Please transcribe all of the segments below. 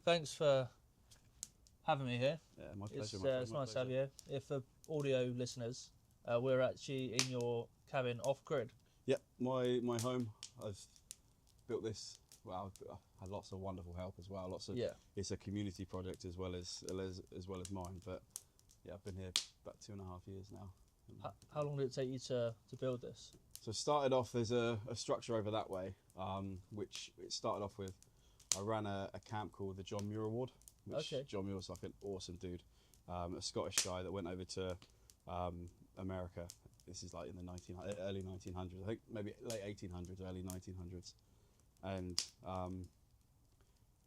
thanks for having me here. Yeah, my It's, pleasure, my friend. it's My nice to have pleasure. you here. If for audio listeners, we're actually in your cabin off grid. Yep, my home. I've built this. Well, I've had lots of wonderful help as well. Lots of. Yeah. It's a community project as well as mine. But yeah, I've been here about 2.5 years now. How long did it take you to build this? So it started off as a structure over that way, which it started off with. I ran a camp called the John Muir Award, which Okay. John Muir's like an awesome dude, a Scottish guy that went over to America. This is like in the early 1900s, I think maybe late 1800s, early 1900s, and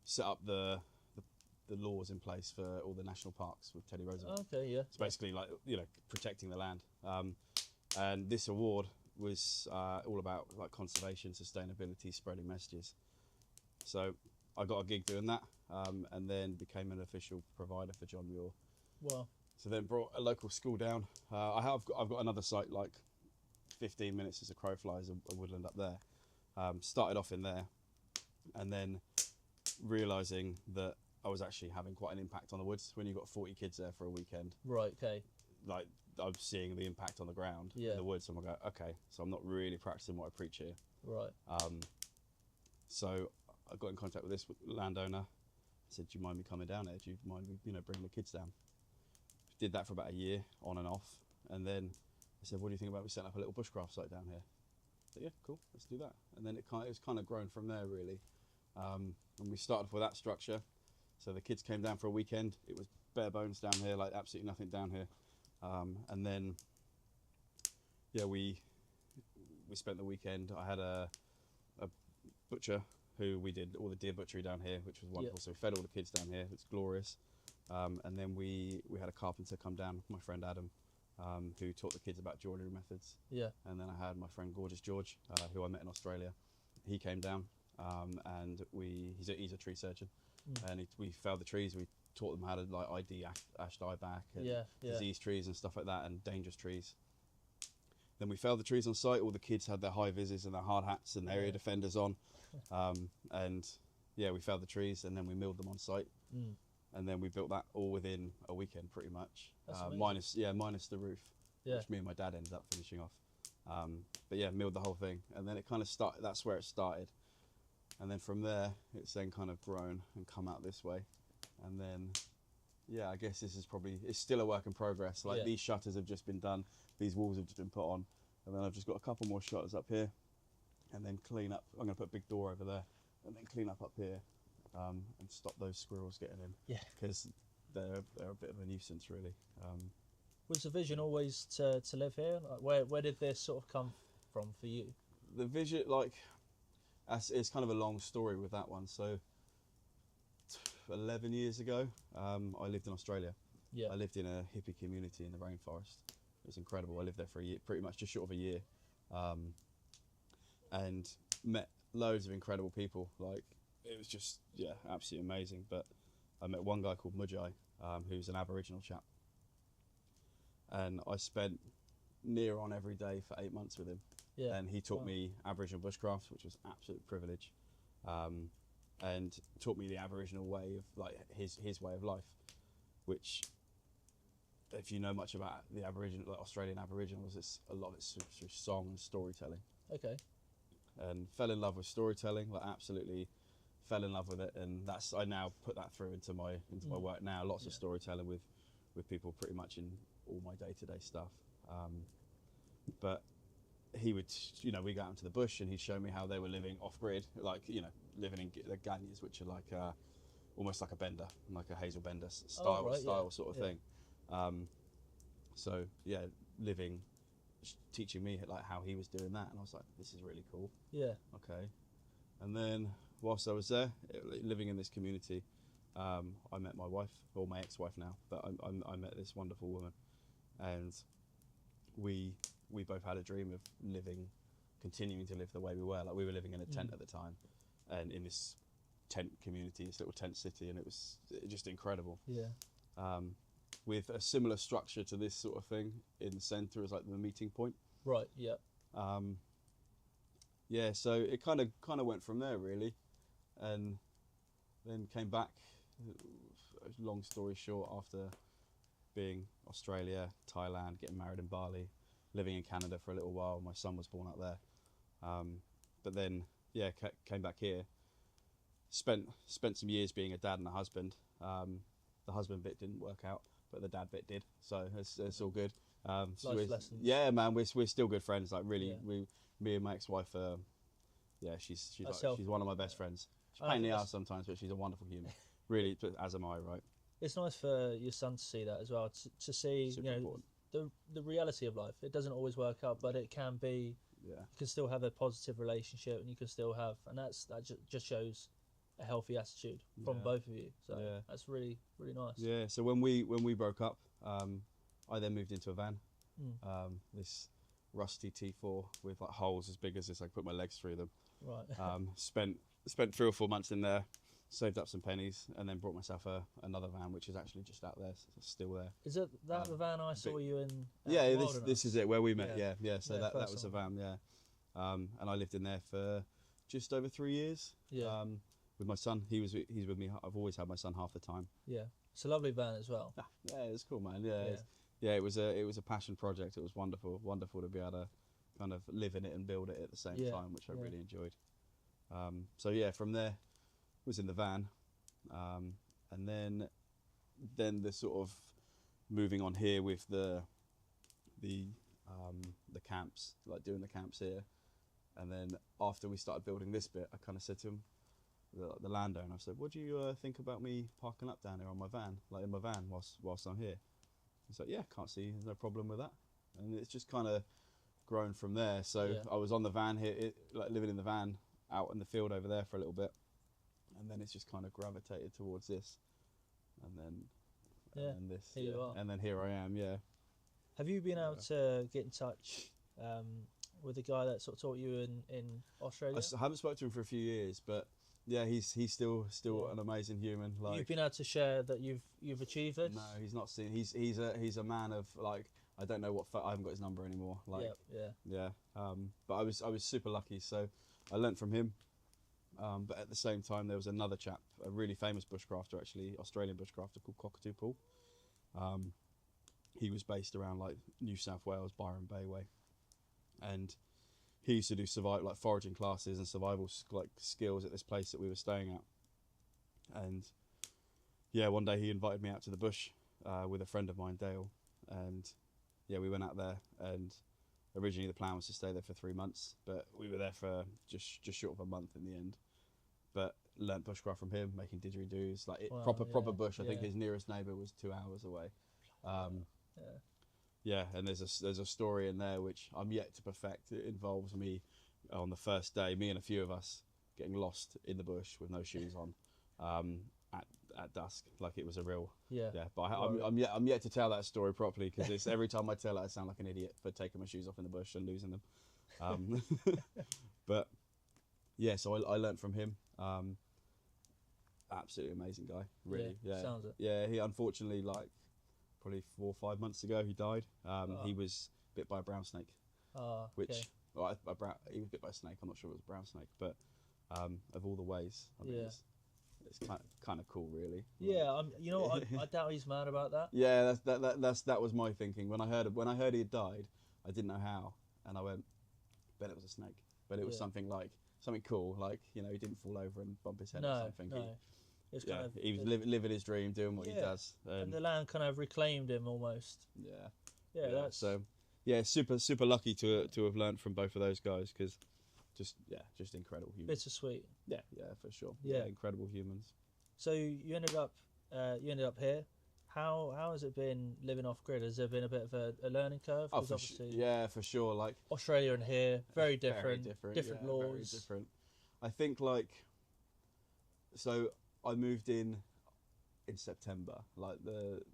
set up the laws in place for all the national parks with Teddy Roosevelt. Okay. Yeah. It's basically like protecting the land. And this award was all about like conservation, sustainability, spreading messages. So I got a gig doing that, and then became an official provider for John Muir. Well. So then brought a local school down. I've got another site like 15 minutes as a crow flies, a woodland up there. Started off in there, and then realizing that I was actually having quite an impact on the woods when you've got 40 kids there for a weekend. Right. Okay. Like I'm seeing the impact on the ground Yeah. in the woods. So I'm going, okay, so I'm not really practicing what I preach here. Right. So I got in contact with this landowner. I said, "Do you mind me coming down there? Do you mind me, bringing the kids down?" Did that for about a year, on and off, and then I said, "What do you think about we setting up a little bushcraft site down here?" I said, "Yeah, cool, let's do that." And then it's kind of grown from there, really. And we started with that structure. So the kids came down for a weekend. It was bare bones down here, like absolutely nothing down here. And then, yeah, we spent the weekend. I had a butcher who we did all the deer butchery down here, which was wonderful. Yeah. So we fed all the kids down here. It's glorious. And then we had a carpenter come down, my friend Adam, who taught the kids about joinery methods. Yeah. And then I had my friend Gorgeous George, who I met in Australia. He came down, and he's a tree surgeon, and we felled the trees. We taught them how to like ID ash dieback and Yeah. disease trees and stuff like that, and dangerous trees. Then we felled the trees on site. All the kids had their high vises and their hard hats and their area defenders on, and yeah, we felled the trees and then we milled them on site. And then we built that all within a weekend, pretty much. Minus the roof, which me and my dad ended up finishing off. But yeah, milled the whole thing, and then it kind of started. That's where it started, and then from there, it's then kind of grown and come out this way, and then yeah, I guess it's still a work in progress. Like these shutters have just been done, these walls have just been put on, and then I've just got a couple more shutters up here, and then clean up. I'm going to put a big door over there, and then clean up here. And stop those squirrels getting in. Yeah. Because they're a bit of a nuisance, really. Was the vision always to live here? Like where did this sort of come from for you? The vision, like, it's kind of a long story with that one. So, 11 years ago, I lived in Australia. Yeah. I lived in a hippie community in the rainforest. It was incredible. I lived there for a year, pretty much just short of a year, and met loads of incredible people. Like, it was just, yeah, absolutely amazing. But I met one guy called Mujai, who's an Aboriginal chap. And I spent near on every day for 8 months with him. Yeah. And he taught me Aboriginal bushcraft, which was absolute privilege. And taught me the Aboriginal way of, like, his way of life, which, if you know much about the Aboriginal, like Australian Aboriginals, it's a lot of it's through song and storytelling. Okay. And fell in love with storytelling, like absolutely fell in love with it, and I now put that through into my work now. Lots of storytelling with people pretty much in all my day-to-day stuff. But he would, we go out into the bush and he'd show me how they were living off-grid, like, living in the ganyas, which are like almost like a bender, like a hazel bender style sort of thing. So yeah, teaching me like how he was doing that, and I was like, this is really cool. Yeah. Okay. And then whilst I was there, living in this community, I met my wife, or my ex-wife now, but I met this wonderful woman, and we both had a dream of continuing to live the way we were. Like, we were living in a tent at the time, and in this tent community, this little tent city, and it was just incredible. Yeah. With a similar structure to this sort of thing in the centre as like the meeting point. Right. Yeah. Yeah, so it kind of went from there, really, and then came back long story short, after being Australia, Thailand, getting married in Bali, living in Canada for a little while, my son was born up there. But then, yeah, came back here. Spent some years being a dad and a husband. The husband bit didn't work out, but the dad bit did, so it's all good. So Life lessons. yeah, man, we're still good friends. Like really, Yeah. me and my ex-wife, yeah, she's one of my best friends. She's a I pain in think the ass sometimes, but she's a wonderful human. Really, as am I, right? It's nice for your son to see that as well. To see, Super you know, important. the reality of life. It doesn't always work out, but it can be. Yeah. You can still have a positive relationship, and you can still have, and that just shows a healthy attitude from Yeah. both of you. So Yeah. that's really nice. Yeah. So when we broke up, I then moved into a van. This rusty T4 with like holes as big as this. I could put my legs through them. Right. Spent 3 or 4 months in there, saved up some pennies, and then brought myself another van, which is actually just out there, so it's still there. Is it that the van I saw you in? Yeah, this is it where we met. Yeah. Yeah. So Yeah, that first was the one. van. Yeah. And I lived in there for just over 3 years. Yeah. With my son, he's with me. I've always had my son half the time. Yeah. It's a lovely van as well. Yeah, it's cool, man. Yeah, it was a passion project. It was wonderful to be able to kind of live in it and build it at the same time, which I really enjoyed. So yeah, from there was in the van, and then the sort of moving on here with the camps, like doing the camps here, and then after we started building this bit, I kind of said to him, the landowner, I said, "What do you think about me parking up down here on my van, like in my van, whilst I'm here?" He's like, "Yeah, can't see, there's no problem with that." And it's just kind of grown from there. So I was on the van here, like living in the van out in the field over there for a little bit, and then it's just kind of gravitated towards this, and then this, here you are. and then here I am. Yeah. Have you been able to get in touch with the guy that sort of taught you in Australia? I haven't spoken to him for a few years, but yeah, he's still an amazing human. Like, you've been able to share that you've achieved this? no, he's not seen. He's a man of, like, I don't know what. I haven't got his number anymore. Like, yeah. But I was super lucky. So I learnt from him. But at the same time, there was another chap, a really famous bushcrafter, actually, Australian bushcrafter called Cockatoo Paul. He was based around like New South Wales, Byron Bay way, and he used to do like foraging classes and survival like skills at this place that we were staying at. And yeah, one day he invited me out to the bush with a friend of mine, Dale, and yeah, we went out there. And originally the plan was to stay there for 3 months, but we were there for just short of a month in the end. But learnt bushcraft from him, making didgeridoos, like proper bush. I think his nearest neighbour was 2 hours away. Yeah, and there's a story in there which I'm yet to perfect. It involves me on the first day, me and a few of us getting lost in the bush with no shoes on, at dusk. Like, it was a real But I'm yet to tell that story properly, because it's every time I tell it, I sound like an idiot for taking my shoes off in the bush and losing them. But yeah, so I learnt from him. Absolutely amazing guy, really. Yeah, sounds it. Yeah, he unfortunately, like, probably 4 or 5 months ago, he died. He was bit by a brown snake, which he was bit by a snake. I'm not sure it was a brown snake, but of all the ways, I mean, it's kind of cool, really. Yeah, you know what? I doubt he's mad about that. Yeah, that was my thinking when I heard he had died. I didn't know how, and I went, bet it was a snake, but it was something cool, like, you know, he didn't fall over and bump his head or something. No. He was living his dream, doing what he does, and the land kind of reclaimed him almost. Yeah. That's so. Yeah, super lucky to have learnt from both of those guys, because just incredible humans. bittersweet. Yeah, for sure. Yeah, incredible humans. So you ended up here. How has it been living off grid? Has there been a bit of a learning curve? Oh, for sure. Like, Australia and here, very different yeah, laws. Very different. I think, like, so I moved in September, like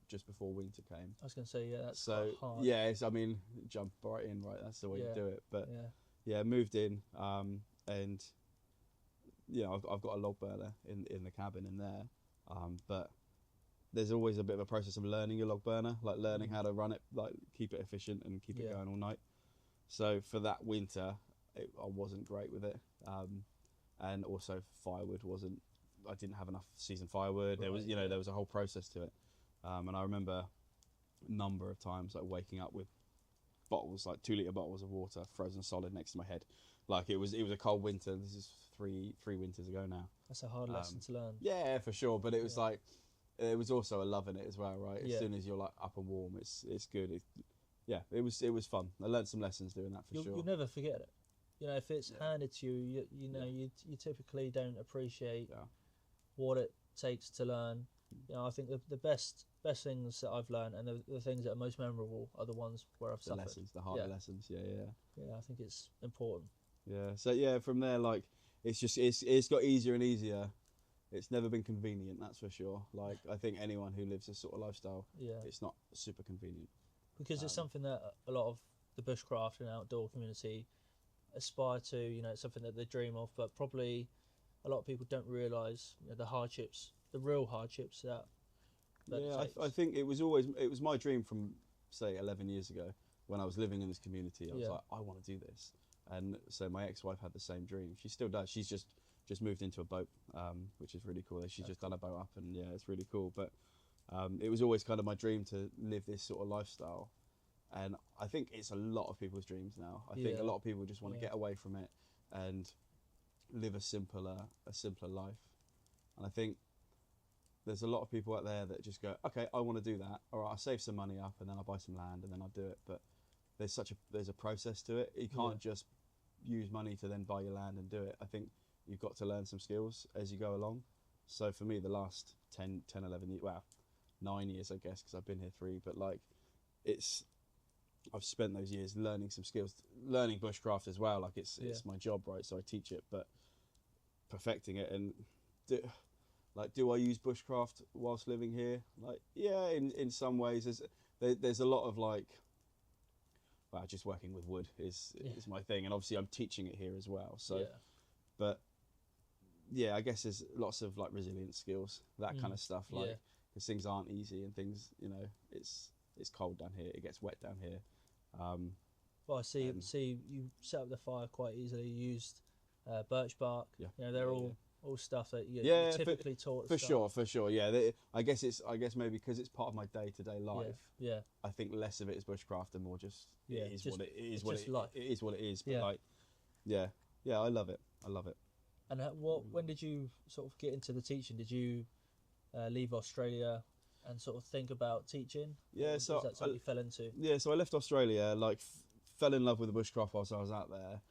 just before winter came. I was going to say, that's so quite hard. yeah, I mean, jump right in, right? That's the way to do it. But yeah, moved in, and you know, I've got a log burner in the cabin in there, but there's always a bit of a process of learning your log burner, like learning how to run it, like keep it efficient and keep it going all night. So for that winter, I wasn't great with it, and also firewood wasn't I didn't have enough seasoned firewood. There was, Right, yeah. there was a whole process to it. And I remember a number of times like waking up with bottles, like 2 litre bottles of water frozen solid next to my head. Like it was a cold winter. This is three winters ago now. That's a hard lesson to learn. Yeah, for sure. But it was Yeah. like, there was also a love in it as well, right? As Yeah. soon as you're like up and warm, it's good. It was fun. I learned some lessons doing that for sure. You'll never forget it. You know, if it's Yeah. handed to you, you typically don't appreciate Yeah. what it takes to learn. You know, I think the best things that I've learned and the things that are most memorable are the ones where I've The suffered. lessons, the harder Yeah. lessons. Yeah. Yeah, I think it's important. Yeah. So yeah, from there, like it's got easier and easier. It's never been convenient, that's for sure. Like I think anyone who lives this sort of lifestyle, Yeah, it's not super convenient. because it's something that a lot of the bushcraft and outdoor community aspire to. You know, it's something that they dream of, but probably a lot of people don't realise the hardships, the real hardships that. Yeah, it takes. I think it was my dream from say 11 years ago when I was living in this community. I was Yeah. like, I want to do this, and so my ex-wife had the same dream. She still does. She's just moved into a boat, which is really cool. She's just done a boat up, and yeah, it's really cool. But it was always kind of my dream to live this sort of lifestyle, and I think it's a lot of people's dreams now. I think Yeah. a lot of people just want to Yeah. get away from it and live a simpler life, and I think there's a lot of people out there that just go, okay, I want to do that. All right, I'll save some money up and then I'll buy some land and then I'll do it. But there's a process to it. You can't just use money to then buy your land and do it. I think you've got to learn some skills as you go along. So for me, the last 10, 11 years, well, 9 years, I guess, because I've been here 3, but like I've spent those years learning some skills, learning bushcraft as well. Like it's my job, right? So I teach it, but perfecting it and do I use bushcraft whilst living here? Like, yeah, in some ways. There's a lot of like, well, just working with wood is my thing, and obviously I'm teaching it here as well. So, but yeah, I guess there's lots of like resilience skills, that kind of stuff. Like, because things aren't easy and things, it's cold down here, it gets wet down here. Well, I see you set up the fire quite easily. You used birch bark. Yeah. You know, they're all stuff that you're typically taught. For sure. Yeah, I guess maybe because it's part of my day-to-day life. Yeah. I think less of it is bushcraft and more just it is what it is. It is what it is. But like, yeah, I love it. And when did you sort of get into the teaching? Did you leave Australia and sort of think about teaching? Yeah, or so was that something you fell into? Yeah, so I left Australia, like fell in love with the bushcraft whilst I was out there.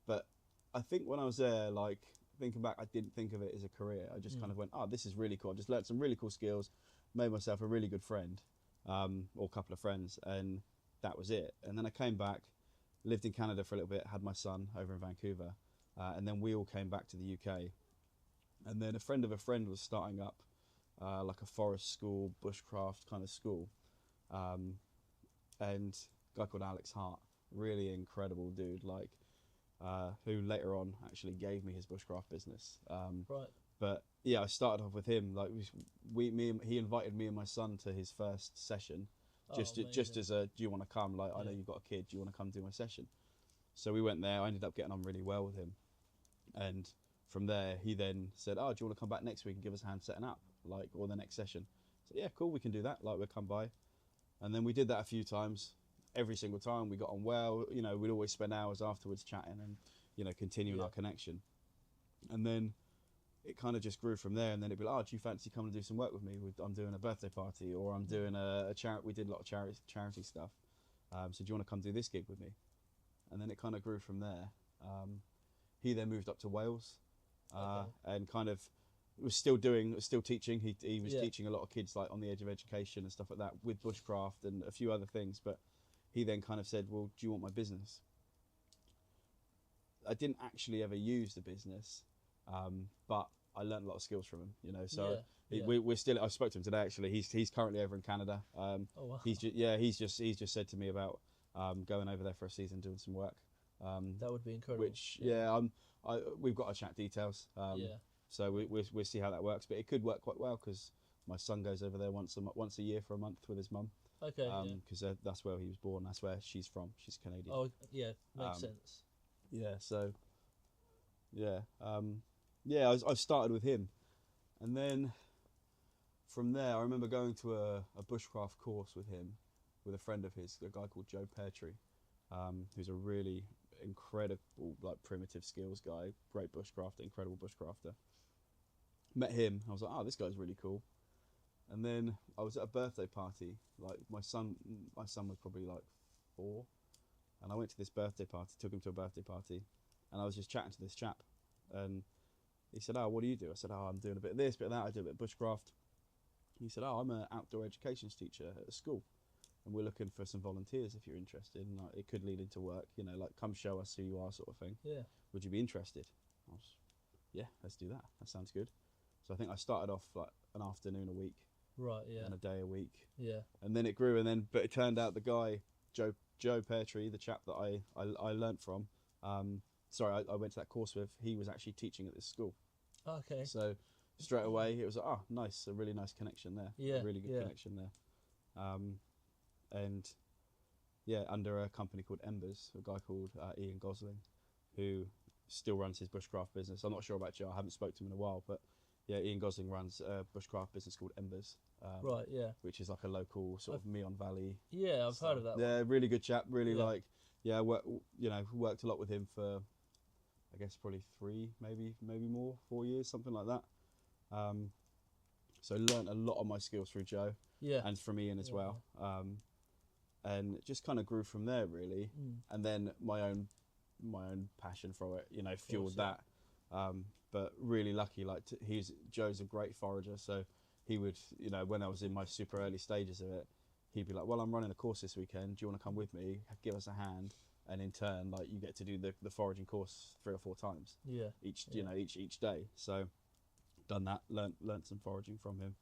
But I think when I was there, like thinking back, I didn't think of it as a career. I just kind of went, oh, this is really cool. I just learned some really cool skills, made myself a really good friend, or a couple of friends, and that was it. And then I came back, lived in Canada for a little bit, had my son over in Vancouver, and then we all came back to the UK. And then a friend of a friend was starting up like a forest school, bushcraft kind of school, and a guy called Alex Hart, really incredible dude, like who later on actually gave me his bushcraft business. Right. But yeah, I started off with him. Like he invited me and my son to his first session, just as a, do you want to come? Like I know you've got a kid, do you want to come do my session? So we went there. I ended up getting on really well with him, and from there he then said, oh, do you want to come back next week and give us a hand setting up, like, or the next session? So yeah, cool, we can do that. Like, we'll come by. And then we did that a few times. Every single time we got on well. We'd always spend hours afterwards chatting and continuing our connection. And then it kind of just grew from there. And then it'd be like, oh, do you fancy coming to do some work with me? I'm doing a birthday party, or I'm doing a charity. We did a lot of charity stuff. So do you want to come do this gig with me? And then it kind of grew from there. He then moved up to Wales, and kind of was still teaching. He was teaching a lot of kids like on the edge of education and stuff like that with bushcraft and a few other things. But he then kind of said, well, do you want my business? I didn't actually ever use the business, but I learned a lot of skills from him, So we're still. I spoke to him today actually. He's currently over in Canada. Oh, wow. He's just said to me about going over there for a season doing some work. That would be incredible. Which we've got to chat details. So we'll see how that works. But it could work quite well because my son goes over there once a year for a month with his mum. Okay. Because that's where he was born. That's where she's from. She's Canadian. Oh yeah, makes sense. Yeah. So. Yeah. I've started with him, And then from there, I remember going to a bushcraft course with him, with a friend of his, a guy called Joe Peartree, who's a really incredible, like, primitive skills guy, great bushcrafter, incredible bushcrafter. Met him, I was like, oh, this guy's really cool. And then I was at a birthday party, like my son was probably like 4, and I went to this birthday party, took him to a birthday party, and I was just chatting to this chap, and he said, oh, what do you do? I said, oh, I'm doing a bit of this, bit of that, I do a bit of bushcraft. He said, oh, I'm an outdoor education teacher at a school, and we're looking for some volunteers if you're interested, and like, it could lead into work, you know, like, come show us who you are, sort of thing. Yeah. Would you be interested? I was, yeah, let's do that. That sounds good. So I think I started off like an afternoon a week. Right, yeah. And a day a week. Yeah. And then it grew, but it turned out the guy, Joe Peartree, the chap that I learnt from, I went to that course with, he was actually teaching at this school. Okay. So straight away it was like, oh, nice, a really nice connection there. Yeah. A really good connection there. And yeah, under a company called Embers, a guy called Ian Gosling, who still runs his bushcraft business. I'm not sure about Joe, I haven't spoke to him in a while, but yeah, Ian Gosling runs a bushcraft business called Embers. Right, yeah. Which is like a local sort of Meon Valley. Yeah, I've heard of that. Yeah, really good chap. Really Yeah. worked a lot with him for, I guess, probably 3, maybe more, 4 years, something like that. So learnt a lot of my skills through Joe. Yeah. And from Ian as well. And it just kind of grew from there, really. And then my own passion for it, you know, fueled that. But really lucky, like, Joe's a great forager, so he would, you know, when I was in my super early stages of it, he'd be like, well, I'm running a course this weekend, do you want to come with me, give us a hand, and in turn, like, you get to do the foraging course 3 or 4 times each day. So done that, learnt some foraging from him,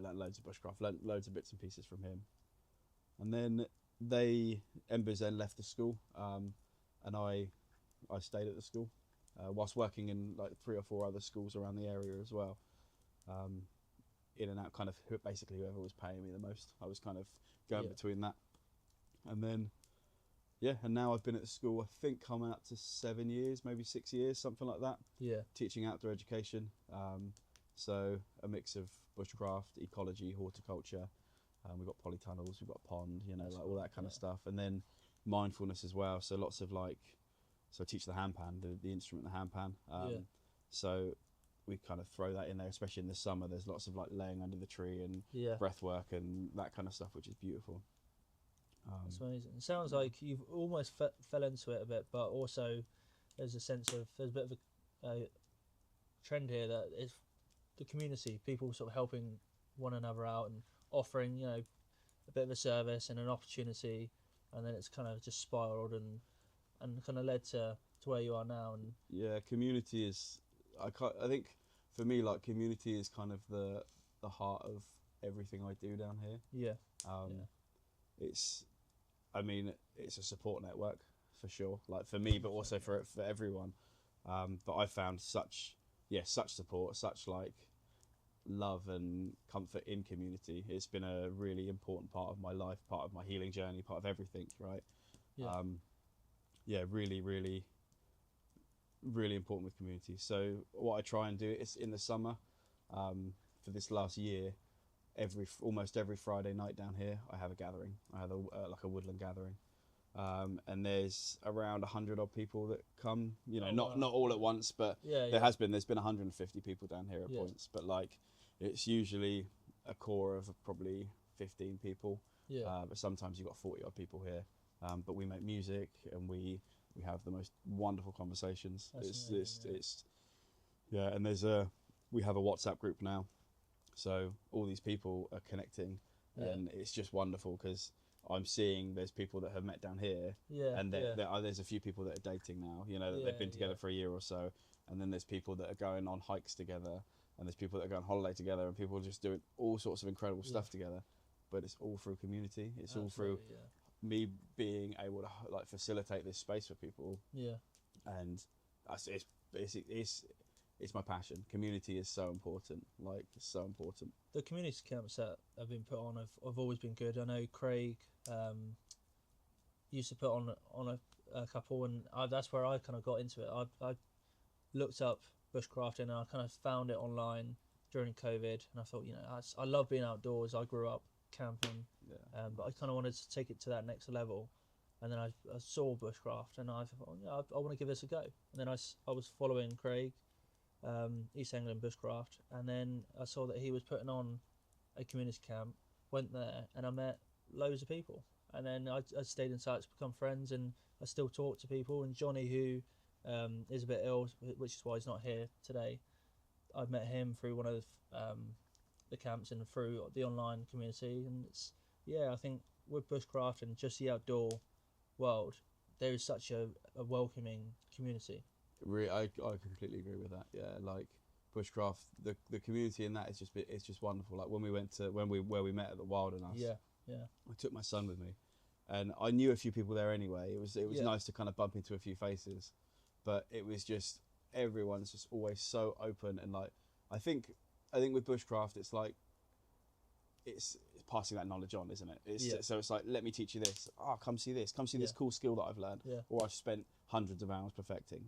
learnt loads of bushcraft, learnt loads of bits and pieces from him. And then Embers then left the school, and I stayed at the school, whilst working in like 3 or 4 other schools around the area as well, in and out, kind of basically whoever was paying me the most. I was kind of going between that, and then and now I've been at the school, I think I'm out to 7 years, maybe 6 years, something like that. Yeah, teaching outdoor education, so a mix of bushcraft, ecology, horticulture. We've got polytunnels, we've got a pond, you know, like all that kind of stuff, and then mindfulness as well. So lots of so I teach the handpan, the instrument, the handpan. So we kind of throw that in there, especially in the summer. There's lots of like laying under the tree and breath work and that kind of stuff, which is beautiful. That's amazing. It sounds like you've almost fell into it a bit, but also there's a bit of a trend here that is the community, people sort of helping one another out and offering, you know, a bit of a service and an opportunity, and then it's kind of just spiraled and kind of led to where you are now. And yeah, community is, I think for me, like, community is kind of the heart of everything I do down here. It's a support network for sure, like for me, but also for everyone. But I found such support, such like love and comfort in community. It's been a really important part of my life, part of my healing journey, part of everything, right? Really, really, really important with community. So what I try and do is in the summer, for this last year, almost every Friday night down here, I have a gathering. I have like a woodland gathering, and there's around 100 odd people that come. You know, not all at once, but there's been 150 people down here at points. But like, it's usually a core of probably 15 people. But sometimes you've got 40 odd people here. But we make music and we have the most wonderful conversations. And we have a WhatsApp group now, so all these people are connecting, and it's just wonderful because I'm seeing there's people that have met down here, and there's a few people that are dating now, you know, that they've been together for a year or so, and then there's people that are going on hikes together, and there's people that are going on holiday together, and people are just doing all sorts of incredible stuff together. But it's all through community. It's all through me being able to like facilitate this space for people. And it's my passion. Community is so important. Like, it's so important. The community camps that have been put on have always been good. I know Craig used to put on a couple, and that's where I kind of got into it. I looked up bushcrafting, and I kind of found it online during COVID, and I thought, I love being outdoors. I grew up camping, but I kind of wanted to take it to that next level. And then I saw bushcraft, and I thought, I want to give this a go. And then I was following Craig, East England Bushcraft, and then I saw that he was putting on a community camp. Went there, and I met loads of people, and then I stayed in touch, become friends, and I still talk to people. And Johnny, who is a bit ill, which is why he's not here today, I met him through one of the camps and through the online community. And I think with bushcraft and just the outdoor world, there is such a welcoming community. Really, I completely agree with that. Yeah, like bushcraft, the community in that is it's just wonderful. Like when we went to where we met at the Wilderness. Yeah. I took my son with me, and I knew a few people there anyway. It was nice to kind of bump into a few faces, but it was just everyone's just always so open. And like I think with bushcraft, it's like it's passing that knowledge on, isn't it? So it's like, let me teach you this. Come see this. Come see this cool skill that I've learned, or I've spent hundreds of hours perfecting.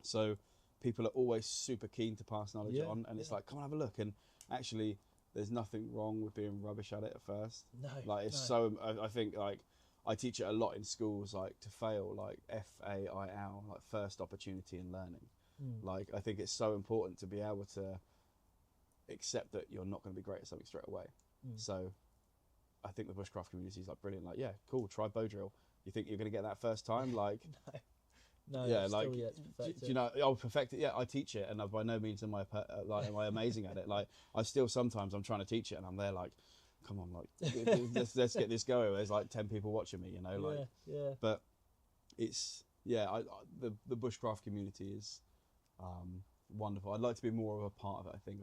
So people are always super keen to pass knowledge on, and it's like, come on, have a look. And actually, there's nothing wrong with being rubbish at it at first. No, like it's so. I think like I teach it a lot in schools, like to fail, like FAIL, like first opportunity in learning. Like I think it's so important to be able to accept that you're not going to be great at something straight away. So I think the bushcraft community is like brilliant. Like, yeah, cool, try bow drill. You think you're going to get that first time? Like, no, yeah, like, still yet to perfect do you know, I'll perfect it. Yeah, I teach it, and by no means am I amazing at it. Like, I still sometimes I'm trying to teach it, and I'm there like, come on, like, let's get this going. There's like 10 people watching me, like, But it's the bushcraft community is wonderful. I'd like to be more of a part of it. I think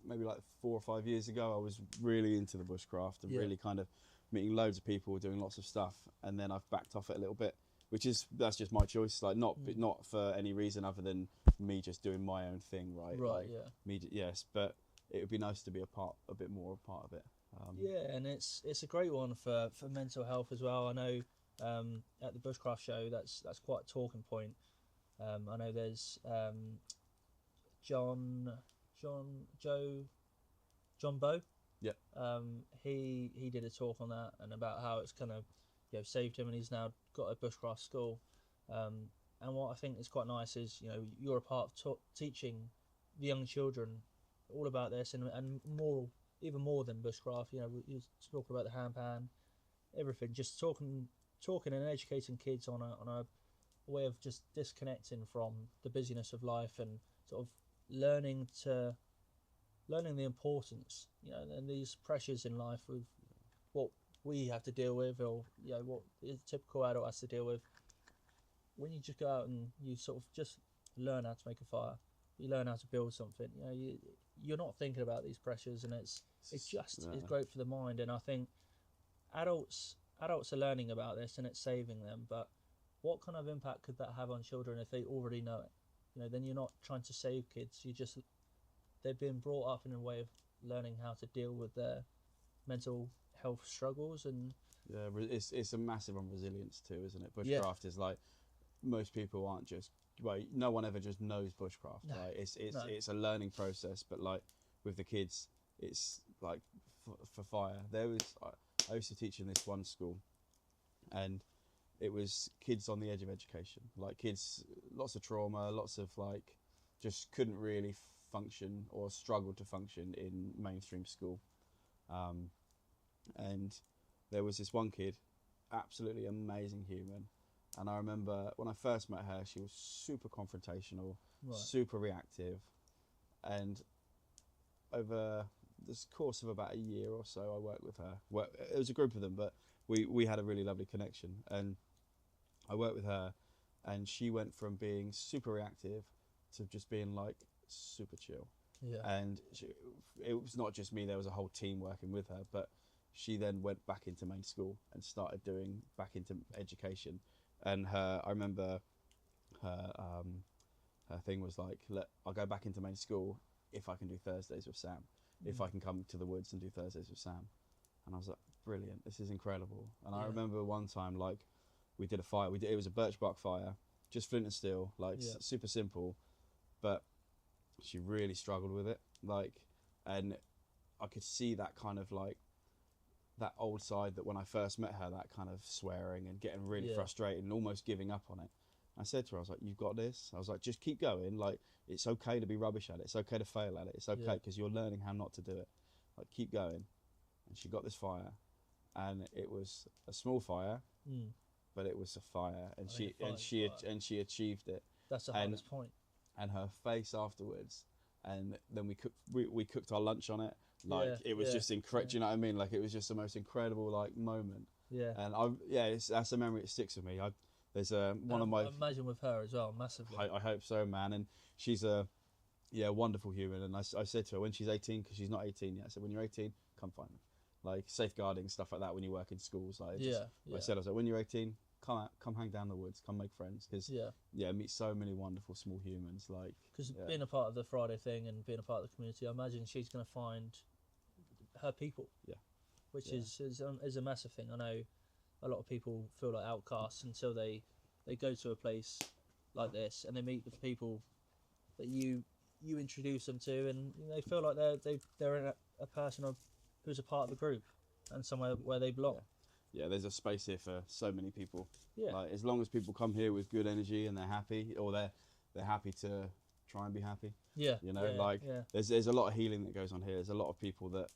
maybe like 4 or 5 years ago, I was really into the bushcraft and really kind of meeting loads of people, doing lots of stuff, and then I've backed off it a little bit, that's just my choice. Like not for any reason other than me just doing my own thing, right? Right. Like, yes, but it would be nice to be a bit more a part of it. And it's a great one for mental health as well. I know at the bushcraft show that's quite a talking point. I know there's John Bow. Yeah. He did a talk on that and about how it's kind of saved him, and he's now got a bushcraft school. And what I think is quite nice is you're a part of teaching the young children all about this and more, even more than bushcraft. You talk about the handpan, everything. Just talking and educating kids on a way of just disconnecting from the busyness of life and sort of learning the importance, and these pressures in life with what we have to deal with, or what a typical adult has to deal with. When you just go out and you sort of just learn how to make a fire, you learn how to build something. You're not thinking about these pressures, and it's great for the mind. And I think adults are learning about this, and it's saving them. But what kind of impact could that have on children if they already know it? Then you're not trying to save kids. They've been brought up in a way of learning how to deal with their mental health struggles. And it's a massive on resilience too, isn't it? Bushcraft is like, most people aren't just, no one ever just knows bushcraft. No. Right? It's a learning process, but like with the kids, it's like for fire. I used to teach in this one school, and it was kids on the edge of education, like kids, lots of trauma, lots of like, just couldn't really function or struggled to function in mainstream school. And there was this one kid, absolutely amazing human. And I remember when I first met her, she was super confrontational, super reactive. And over this course of about a year or so, I worked with her. Well, it was a group of them, but we had a really lovely connection. And I worked with her, and she went from being super reactive to just being like super chill. Yeah. And it was not just me, there was a whole team working with her, but she then went back into main school and started doing back into education. And I remember her thing was like, I'll go back into main school if I can do Thursdays with Sam, if I can come to the woods and do Thursdays with Sam. And I was like, brilliant, this is incredible. And I remember one time, like, we did a fire, it was a birch bark fire, just flint and steel, like Yeah. super simple, but she really struggled with it, like, and I could see that kind of like that old side that when I first met her, that kind of swearing and getting really Yeah. frustrated and almost giving up on it. I said to her, I was like, "You've got this." I was like, "Just keep going. Like, it's okay to be rubbish at it. It's okay to fail at it. It's okay Yeah. because you're learning how not to do it. Like, keep going." And she got this fire, and it was a small fire, Mm. but it was a fire, and I think a fire's she achieved it. That's the And- hardest point. And her face afterwards, and then we cooked our lunch on it. Like, Yeah, it was yeah, just incredible. yeah. You know what I mean? Like, it was just the most incredible like moment. Yeah. And that's a memory that sticks with me. There's one of my. I imagine with her as well, massively. I hope so, man. And she's a wonderful human. And I said to her when she's 18, because she's not 18 yet. I said, when you're 18, come find me. Like safeguarding stuff like that when you work in schools. Like, I said, I was like, when you're 18, come hang down the woods, come make friends, because meet so many wonderful small humans. Like, because being a part of the Friday thing and being a part of the community, I imagine she's going to find her people. Yeah. Which is a massive thing. I know a lot of people feel like outcasts until they go to a place like this and they meet the people that you introduce them to, and they feel like they're in a person who's a part of the group and somewhere where they belong. Yeah, there's a space here for so many people. Yeah. Like, as long as people come here with good energy and they're happy, or they're happy to try and be happy. Yeah. You know, there's a lot of healing that goes on here. There's a lot of people that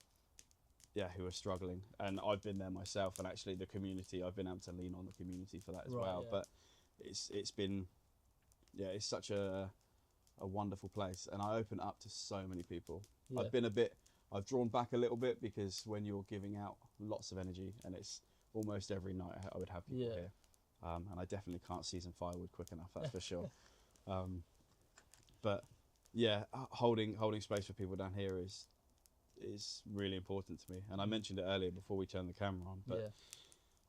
who are struggling, and I've been there myself, and actually the community, I've been able to lean on the community for that as well. Yeah. But it's been it's such a wonderful place, and I open up to so many people. Yeah. I've drawn back a little bit, because when you're giving out lots of energy, and it's almost every night I would have people here, and I definitely can't season firewood quick enough, that's for sure. But holding space for people down here is really important to me, and I mentioned it earlier before we turned the camera on, but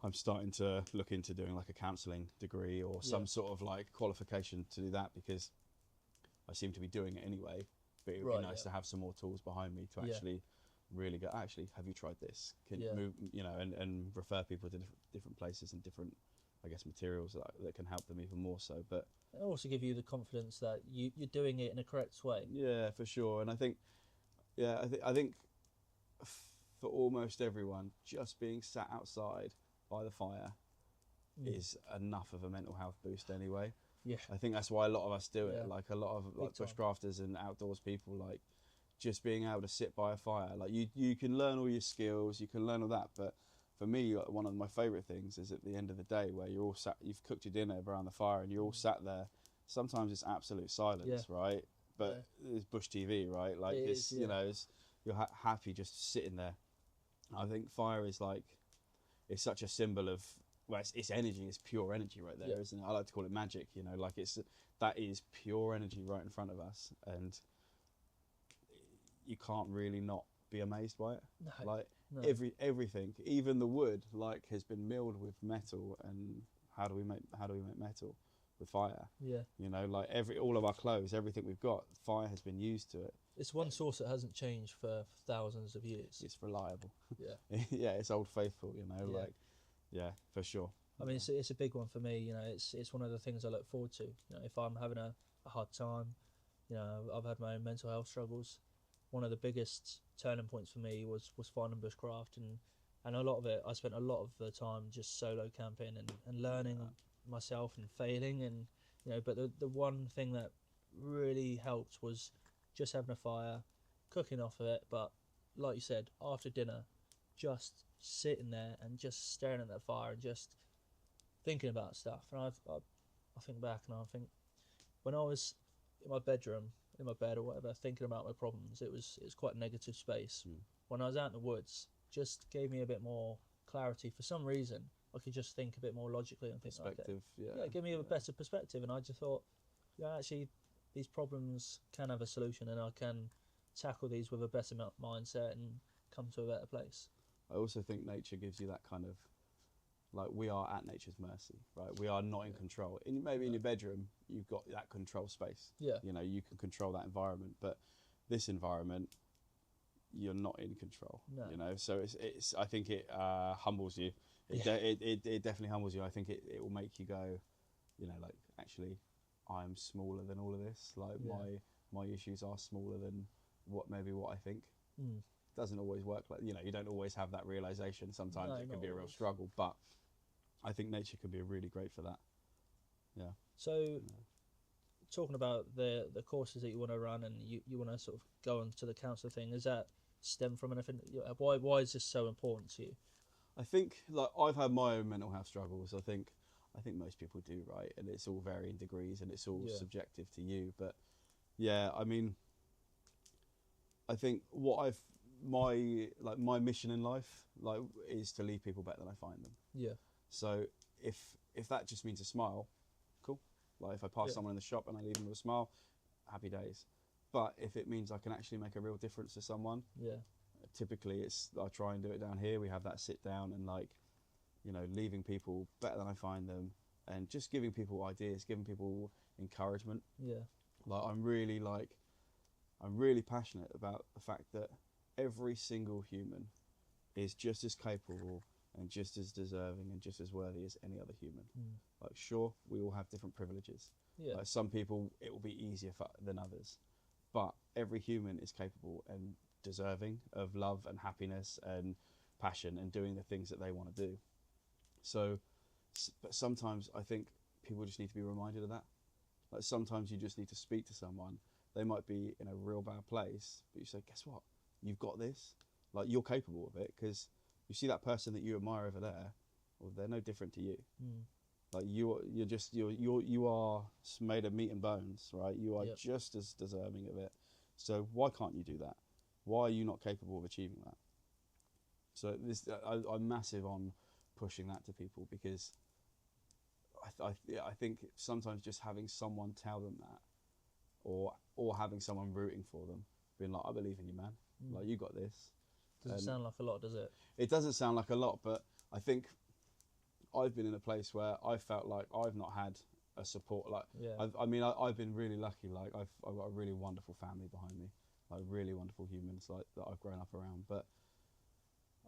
I'm starting to look into doing like a counselling degree or some sort of like qualification to do that, because I seem to be doing it anyway, but it would be nice to have some more tools behind me to actually really go, actually, have you tried this? Can you move, and refer people to different places and different, I guess, materials that can help them even more so. But it also give you the confidence that you're doing it in a correct way. Yeah, for sure. And I think, I think for almost everyone, just being sat outside by the fire is enough of a mental health boost anyway. Yeah. I think that's why a lot of us do it. Like, a lot of like Big time. bushcrafters and outdoors people, like, just being able to sit by a fire. Like, you can learn all your skills, you can learn all that, but for me, one of my favourite things is at the end of the day where you're all sat, you've cooked your dinner around the fire and you're all sat there. Sometimes it's absolute silence, right? But it's bush TV, right? Like, you know, you're happy just sitting there. I think fire is like, it's such a symbol of, well, it's energy, it's pure energy right there, isn't it? I like to call it magic, you know, like that is pure energy right in front of us, and you can't really not be amazed by it. Everything, even the wood, like, has been milled with metal, and how do we make metal? With fire. Yeah. You know, like all of our clothes, everything we've got, fire has been used to it. It's one source that hasn't changed for thousands of years. It's reliable. Yeah. Yeah, it's old faithful, you know, like, yeah, for sure. I mean, it's a big one for me, you know, it's one of the things I look forward to. You know, if I'm having a hard time, you know, I've had my own mental health struggles. One of the biggest turning points for me was finding bushcraft, and a lot of it, I spent a lot of the time just solo camping and learning myself and failing, and, you know, but the one thing that really helped was just having a fire, cooking off of it, but like you said, after dinner, just sitting there and just staring at that fire and just thinking about stuff. And I think back and I think, when I was in my bedroom, in my bed or whatever, thinking about my problems, it was quite a negative space. When I was out in the woods, just gave me a bit more clarity. For some reason, I could just think a bit more logically and think like that. Yeah, give me a better perspective. And I just thought, yeah, actually, these problems can have a solution, and I can tackle these with a better mindset and come to a better place. I also think nature gives you that kind of, like, we are at nature's mercy, right? We are not in control. Maybe in your bedroom, you've got that control space. Yeah. You know, you can control that environment, but this environment, you're not in control. No. You know, so it's I think it humbles you. It definitely humbles you. I think it will make you go, you know, like, actually, I'm smaller than all of this. Like my issues are smaller than what I think. Doesn't always work like, you know, you don't always have that realization. Sometimes it can be a real struggle, but I think nature can be really great for that. Yeah. So, talking about the courses that you want to run and you want to sort of go on to the council thing, is that stem from anything? Why is this so important to you? I think, like, I've had my own mental health struggles. I think most people do, right? And it's all varying degrees and it's all subjective to you. But yeah, I mean, I think my mission in life, like, is to leave people better than I find them. Yeah. So if that just means a smile, cool. Like, if I pass someone in the shop and I leave them with a smile, happy days. But if it means I can actually make a real difference to someone, typically I try and do it down here. We have that sit down and, like, you know, leaving people better than I find them, and just giving people ideas, giving people encouragement. Yeah. Like, I'm really passionate about the fact that every single human is just as capable and just as deserving and just as worthy as any other human. Like, sure, we all have different privileges. Yeah. Like, some people, it will be easier than others, but every human is capable and deserving of love and happiness and passion and doing the things that they want to do. So, but sometimes I think people just need to be reminded of that. Like, sometimes you just need to speak to someone. They might be in a real bad place, but you say, guess what? You've got this. Like, you're capable of it, because you see that person that you admire over there, well, they're no different to you. Like, you are made of meat and bones, right? You are just as deserving of it. So why can't you do that? Why are you not capable of achieving that? So I'm massive on pushing that to people, because I think sometimes just having someone tell them that, or having someone rooting for them, being like, I believe in you, man. Like, you got this. Doesn't sound like a lot, does it? It doesn't sound like a lot, but I think I've been in a place where I felt like I've not had a support. Like, I've been really lucky. Like, I've got a really wonderful family behind me, like really wonderful humans, like, that I've grown up around. But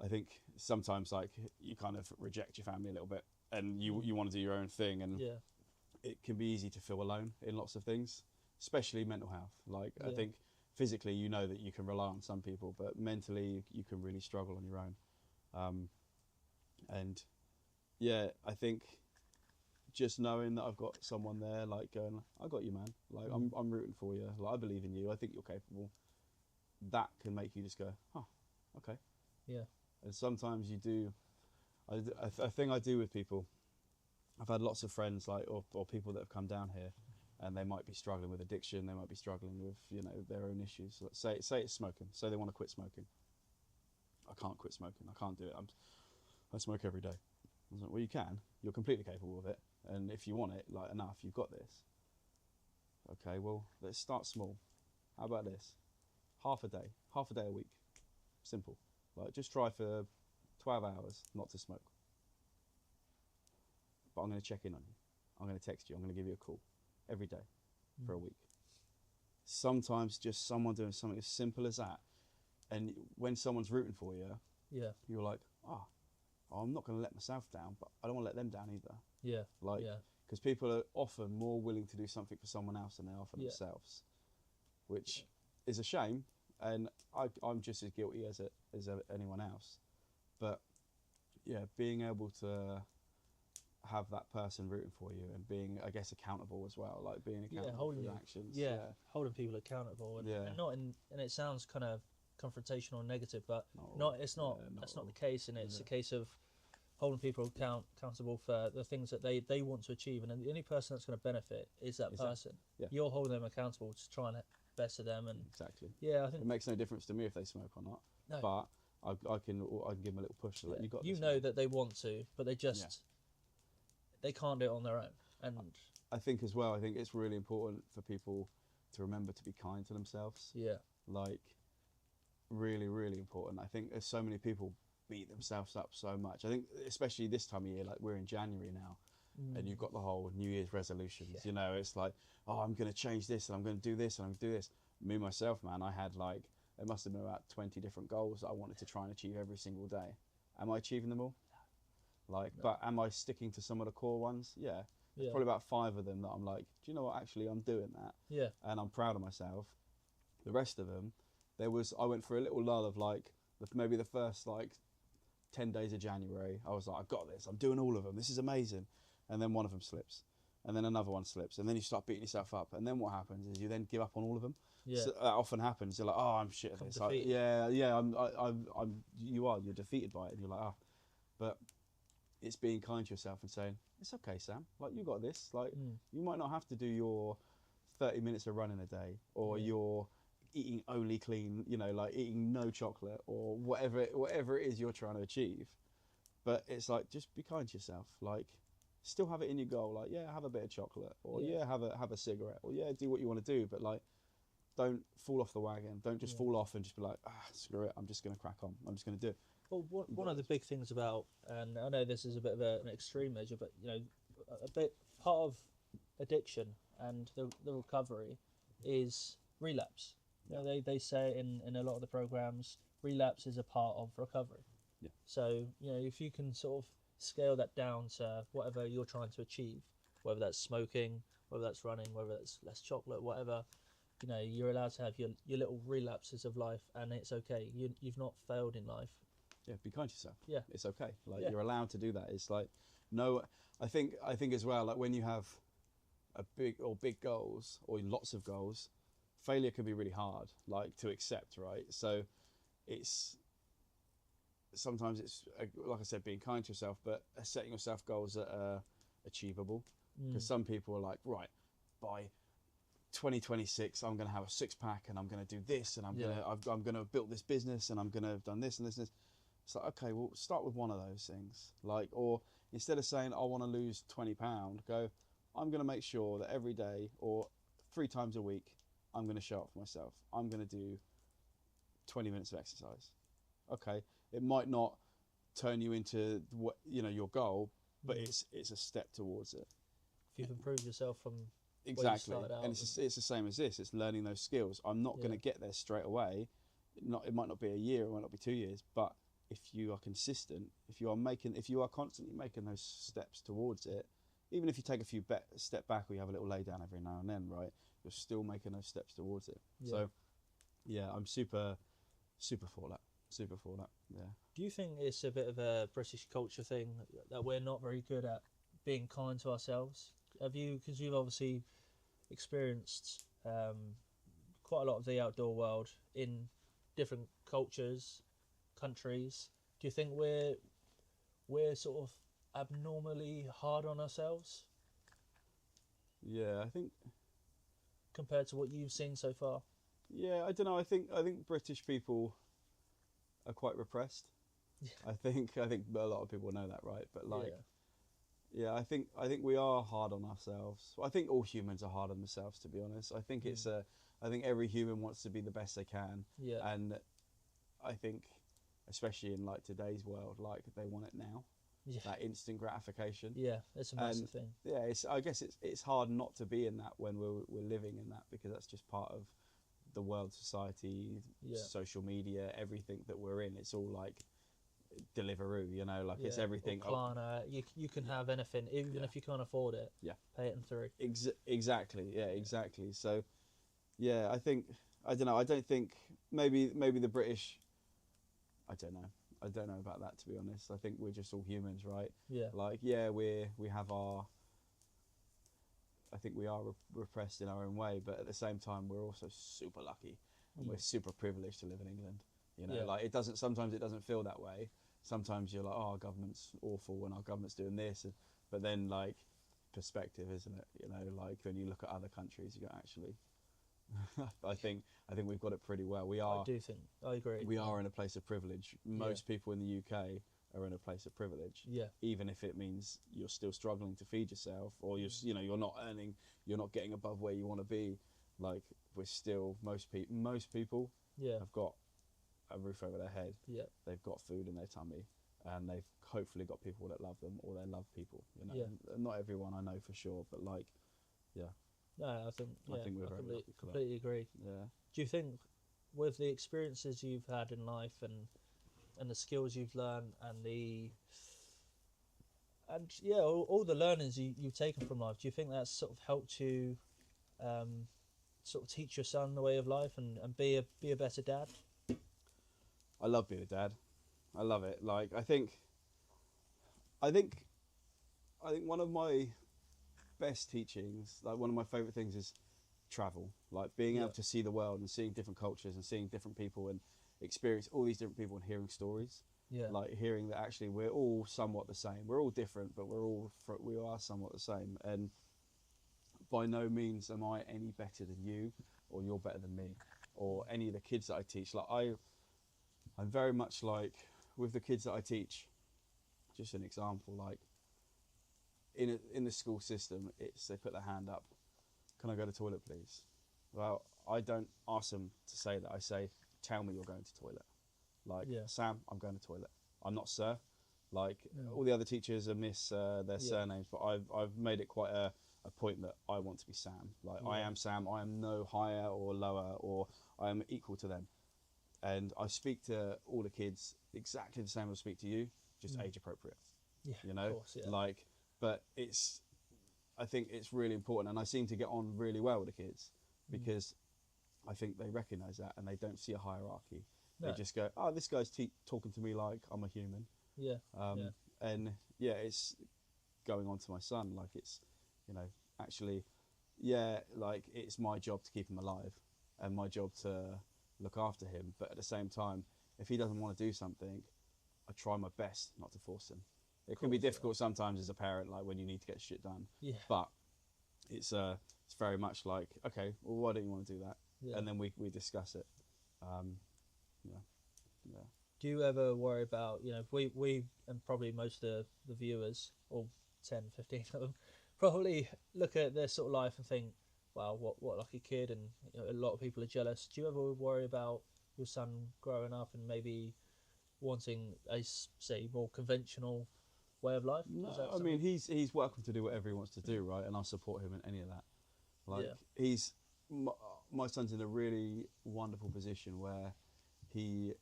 I think sometimes, like, you kind of reject your family a little bit, and you want to do your own thing, and it can be easy to feel alone in lots of things, especially mental health. Like, I think physically, you know that you can rely on some people, but mentally you can really struggle on your own. And yeah, I think just knowing that I've got someone there, like, going, I got you, man. Like, I'm rooting for you. Like, I believe in you. I think you're capable. That can make you just go, oh, okay. Yeah. And sometimes you do. A thing I do with people, I've had lots of friends, like, or people that have come down here, and they might be struggling with addiction. They might be struggling with, you know, their own issues. Let's say it's smoking. Say they want to quit smoking. I can't quit smoking. I can't do it. I smoke every day. I was like, well, you can. You're completely capable of it. And if you want it, like, enough, you've got this. Okay, well, let's start small. How about this? Half a day a week. Simple. Like, just try for 12 hours not to smoke. But I'm going to check in on you. I'm going to text you. I'm going to give you a call every day for a week. Sometimes just someone doing something as simple as that. And when someone's rooting for you, you're like, I'm not going to let myself down, but I don't want to let them down either. Yeah. Like, because people are often more willing to do something for someone else than they are for themselves, which is a shame. And I'm just as guilty as anyone else. But yeah, being able to have that person rooting for you and being, I guess, accountable as well, like being accountable for your actions. Holding people accountable, and and it sounds kind of confrontational and negative, but that's not the case. And it's a case of holding people accountable for the things that they want to achieve, and the only person that's going to benefit is that person. You're holding them accountable to try and better them, and I think it makes no difference to me if they smoke or not. No. But I can give them a little push to let you got. You know that they want to, but they just they can't do it on their own. And I think as well, I think it's really important for people to remember to be kind to themselves. Yeah. Like, really, really important. I think there's so many people beat themselves up so much. I think especially this time of year, like, we're in January now, and you've got the whole New Year's resolutions. You know, it's like, oh, I'm going to change this, and I'm going to do this, and I'm going to do this. Me, myself, man, I had, like, there must have been about 20 different goals that I wanted to try and achieve every single day. Am I achieving them all? Like, but am I sticking to some of the core ones? Yeah. There's Yeah. probably about 5 of them that I'm like, do you know what? Actually, I'm doing that, Yeah. and I'm proud of myself. The rest of them, I went for a little lull of like maybe the first like 10 days of January. I was like, I've got this. I'm doing all of them. This is amazing. And then one of them slips, and then another one slips, and then you start beating yourself up. And then what happens is you then give up on all of them. Yeah. So that often happens. You're like, oh, I'm shit at this. Like, yeah. You're defeated by it, and you're like, oh. But it's being kind to yourself and saying, it's okay, Sam. Like, you got this. Like, you might not have to do your 30 minutes of running a day, or your eating only clean, like eating no chocolate, or whatever it is you're trying to achieve. But it's like, just be kind to yourself. Like, still have it in your goal. Like, yeah, have a bit of chocolate, or have a cigarette, or do what you want to do. But like, don't fall off the wagon. Don't just fall off and just be like, screw it. I'm just going to crack on. I'm just going to do it. Well, one of the big things about, and I know this is a bit of an extreme measure, but a bit part of addiction and the recovery is relapse. They say in a lot of the programs, relapse is a part of recovery. Yeah. So if you can sort of scale that down to whatever you're trying to achieve, whether that's smoking, whether that's running, whether that's less chocolate, whatever, you're allowed to have your little relapses of life, and it's okay. You've not failed in life. Yeah, be kind to yourself. Yeah, it's okay. Like, you're allowed to do that. It's like, no, I think as well, like when you have big goals or lots of goals, failure can be really hard, like, to accept, right? So sometimes it's like I said, being kind to yourself, but setting yourself goals that are achievable. Because some people are like, right, by 2026 I'm going to have a 6-pack, and I'm going to do this, and I'm going to build this business, and I'm going to have done this and this and this. It's like, okay, well, start with one of those things. Like, or instead of saying, I want to lose 20 pound, go, I'm going to make sure that every day or 3 times a week, I'm going to show up for myself. I'm going to do 20 minutes of exercise. Okay, it might not turn you into your goal, but it's a step towards it. If you've improved yourself from exactly, where you started out, and it's the same as this. It's learning those skills. I'm not going to get there straight away. It might not be a year, it might not be 2 years, but if you are consistent, if you are constantly making those steps towards it, even if you take a few step back, or you have a little lay down every now and then, right, you're still making those steps towards it. So yeah, I'm super for that. Yeah. Do you think it's a bit of a British culture thing that we're not very good at being kind to ourselves? Because you've obviously experienced quite a lot of the outdoor world in different cultures, countries. Do you think we're sort of abnormally hard on ourselves? Yeah, I think, compared to what you've seen so far. Yeah, I don't know. I think British people are quite repressed. I think a lot of people know that, right? But like, yeah, I think we are hard on ourselves. I think all humans are hard on themselves, to be honest. I think I think every human wants to be the best they can. Yeah. And I think, especially in like today's world, like, they want it now. Yeah. That instant gratification. Yeah, it's a massive thing. Yeah, I guess it's hard not to be in that when we're living in that, because that's just part of the world, society, social media, everything that we're in. It's all like Deliveroo, like it's everything. Klarna, you can have anything, even if you can't afford it. Yeah, pay it in 3. Exactly. Yeah, exactly. So, yeah, I don't know. I don't think maybe the British. I don't know about that, to be honest. I think we're just all humans, right? Yeah. Like, yeah, we have our. I think we are repressed in our own way, but at the same time, we're also super lucky, and we're super privileged to live in England. Like, sometimes it doesn't feel that way. Sometimes you're like, oh, our government's awful, and our government's doing this, but then, like, perspective, isn't it? Like, when you look at other countries, you go, actually, I think we've got it pretty well. I agree. We are in a place of privilege. Most people in the UK are in a place of privilege. Yeah. Even if it means you're still struggling to feed yourself, or you're not earning, you're not getting above where you want to be. Like, we're still, most people have got a roof over their head. Yeah. They've got food in their tummy, and they've hopefully got people that love them, or they love people. Yeah. Not everyone, I know for sure, but like, yeah. No, I think we're very lucky for that. completely agree. Yeah. Do you think, with the experiences you've had in life and the skills you've learned and And yeah, all the learnings you've taken from life, do you think that's sort of helped you sort of teach your son the way of life and be a better dad? I love being a dad. I love it. Like I think one of my best teachings, like one of my favorite things, is travel. Like being able to see the world and seeing different cultures and seeing different people and experience all these different people and hearing stories. Yeah. Like hearing that actually we're all somewhat the same. We're all different, but we are somewhat the same. And by no means am I any better than you, or you're better than me, or any of the kids that I teach. Like I'm very much like with the kids that I teach. Just an example, like in the school system, it's they put their hand up. Can I go to the toilet, please? Well, I don't ask them to say that. I say, tell me you're going to the toilet. Like, Sam, I'm going to the toilet. I'm not sir. Like all the other teachers are miss their surnames, but I've made it quite a point that I want to be Sam. Like I am Sam. I am no higher or lower, or I am equal to them. And I speak to all the kids exactly the same as I speak to you, just age appropriate. Yeah, you know, of course, yeah. like, but I think it's really important, and I seem to get on really well with the kids because I think they recognise that and they don't see a hierarchy. No. They just go, oh, this guy's talking to me like I'm a human. Yeah. And yeah, it's going on to my son, like it's, you know, actually, yeah, like it's my job to keep him alive and my job to look after him. But at the same time, if he doesn't want to do something, I try my best not to force him. It can be difficult sometimes as a parent, like when you need to get shit done. Yeah. But it's very much like, okay, well, why don't you want to do that? Yeah. And then we discuss it. Yeah. Do you ever worry about, you know, we and probably most of the viewers, or 10, 15 of them, probably look at their sort of life and think, wow, what a lucky kid, and you know, a lot of people are jealous. Do you ever worry about your son growing up and maybe wanting a, say, more conventional way of life? No, I mean, he's welcome to do whatever he wants to do, right? And I'll support him in any of that. Like my son's in a really wonderful position where he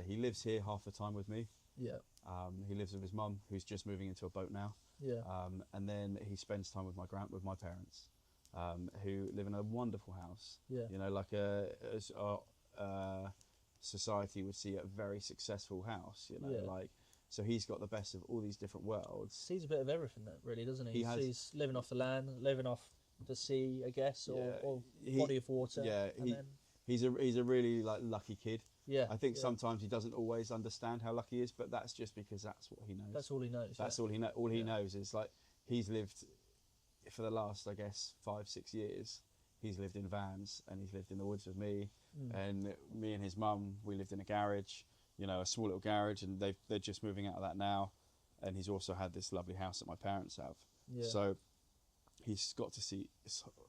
lives here half the time with me. Yeah. He lives with his mum, who's just moving into a boat now. Yeah. And then he spends time with my parents, who live in a wonderful house. Yeah. You know, like society would see a very successful house. You know, like. So he's got the best of all these different worlds. Sees a bit of everything, really, doesn't he? He's living off the land, living off the sea, I guess, or body of water. Yeah, he's a really like lucky kid. Yeah, I think sometimes he doesn't always understand how lucky he is, but that's just because that's what he knows. That's all he knows. That's all he knows. All he knows is like he's lived for the last, I guess, 5-6 years. He's lived in vans and he's lived in the woods with me, and me and his mum. We lived in a garage. You know, a small little garage, and they're just moving out of that now. And he's also had this lovely house that my parents have. Yeah. So he's got to see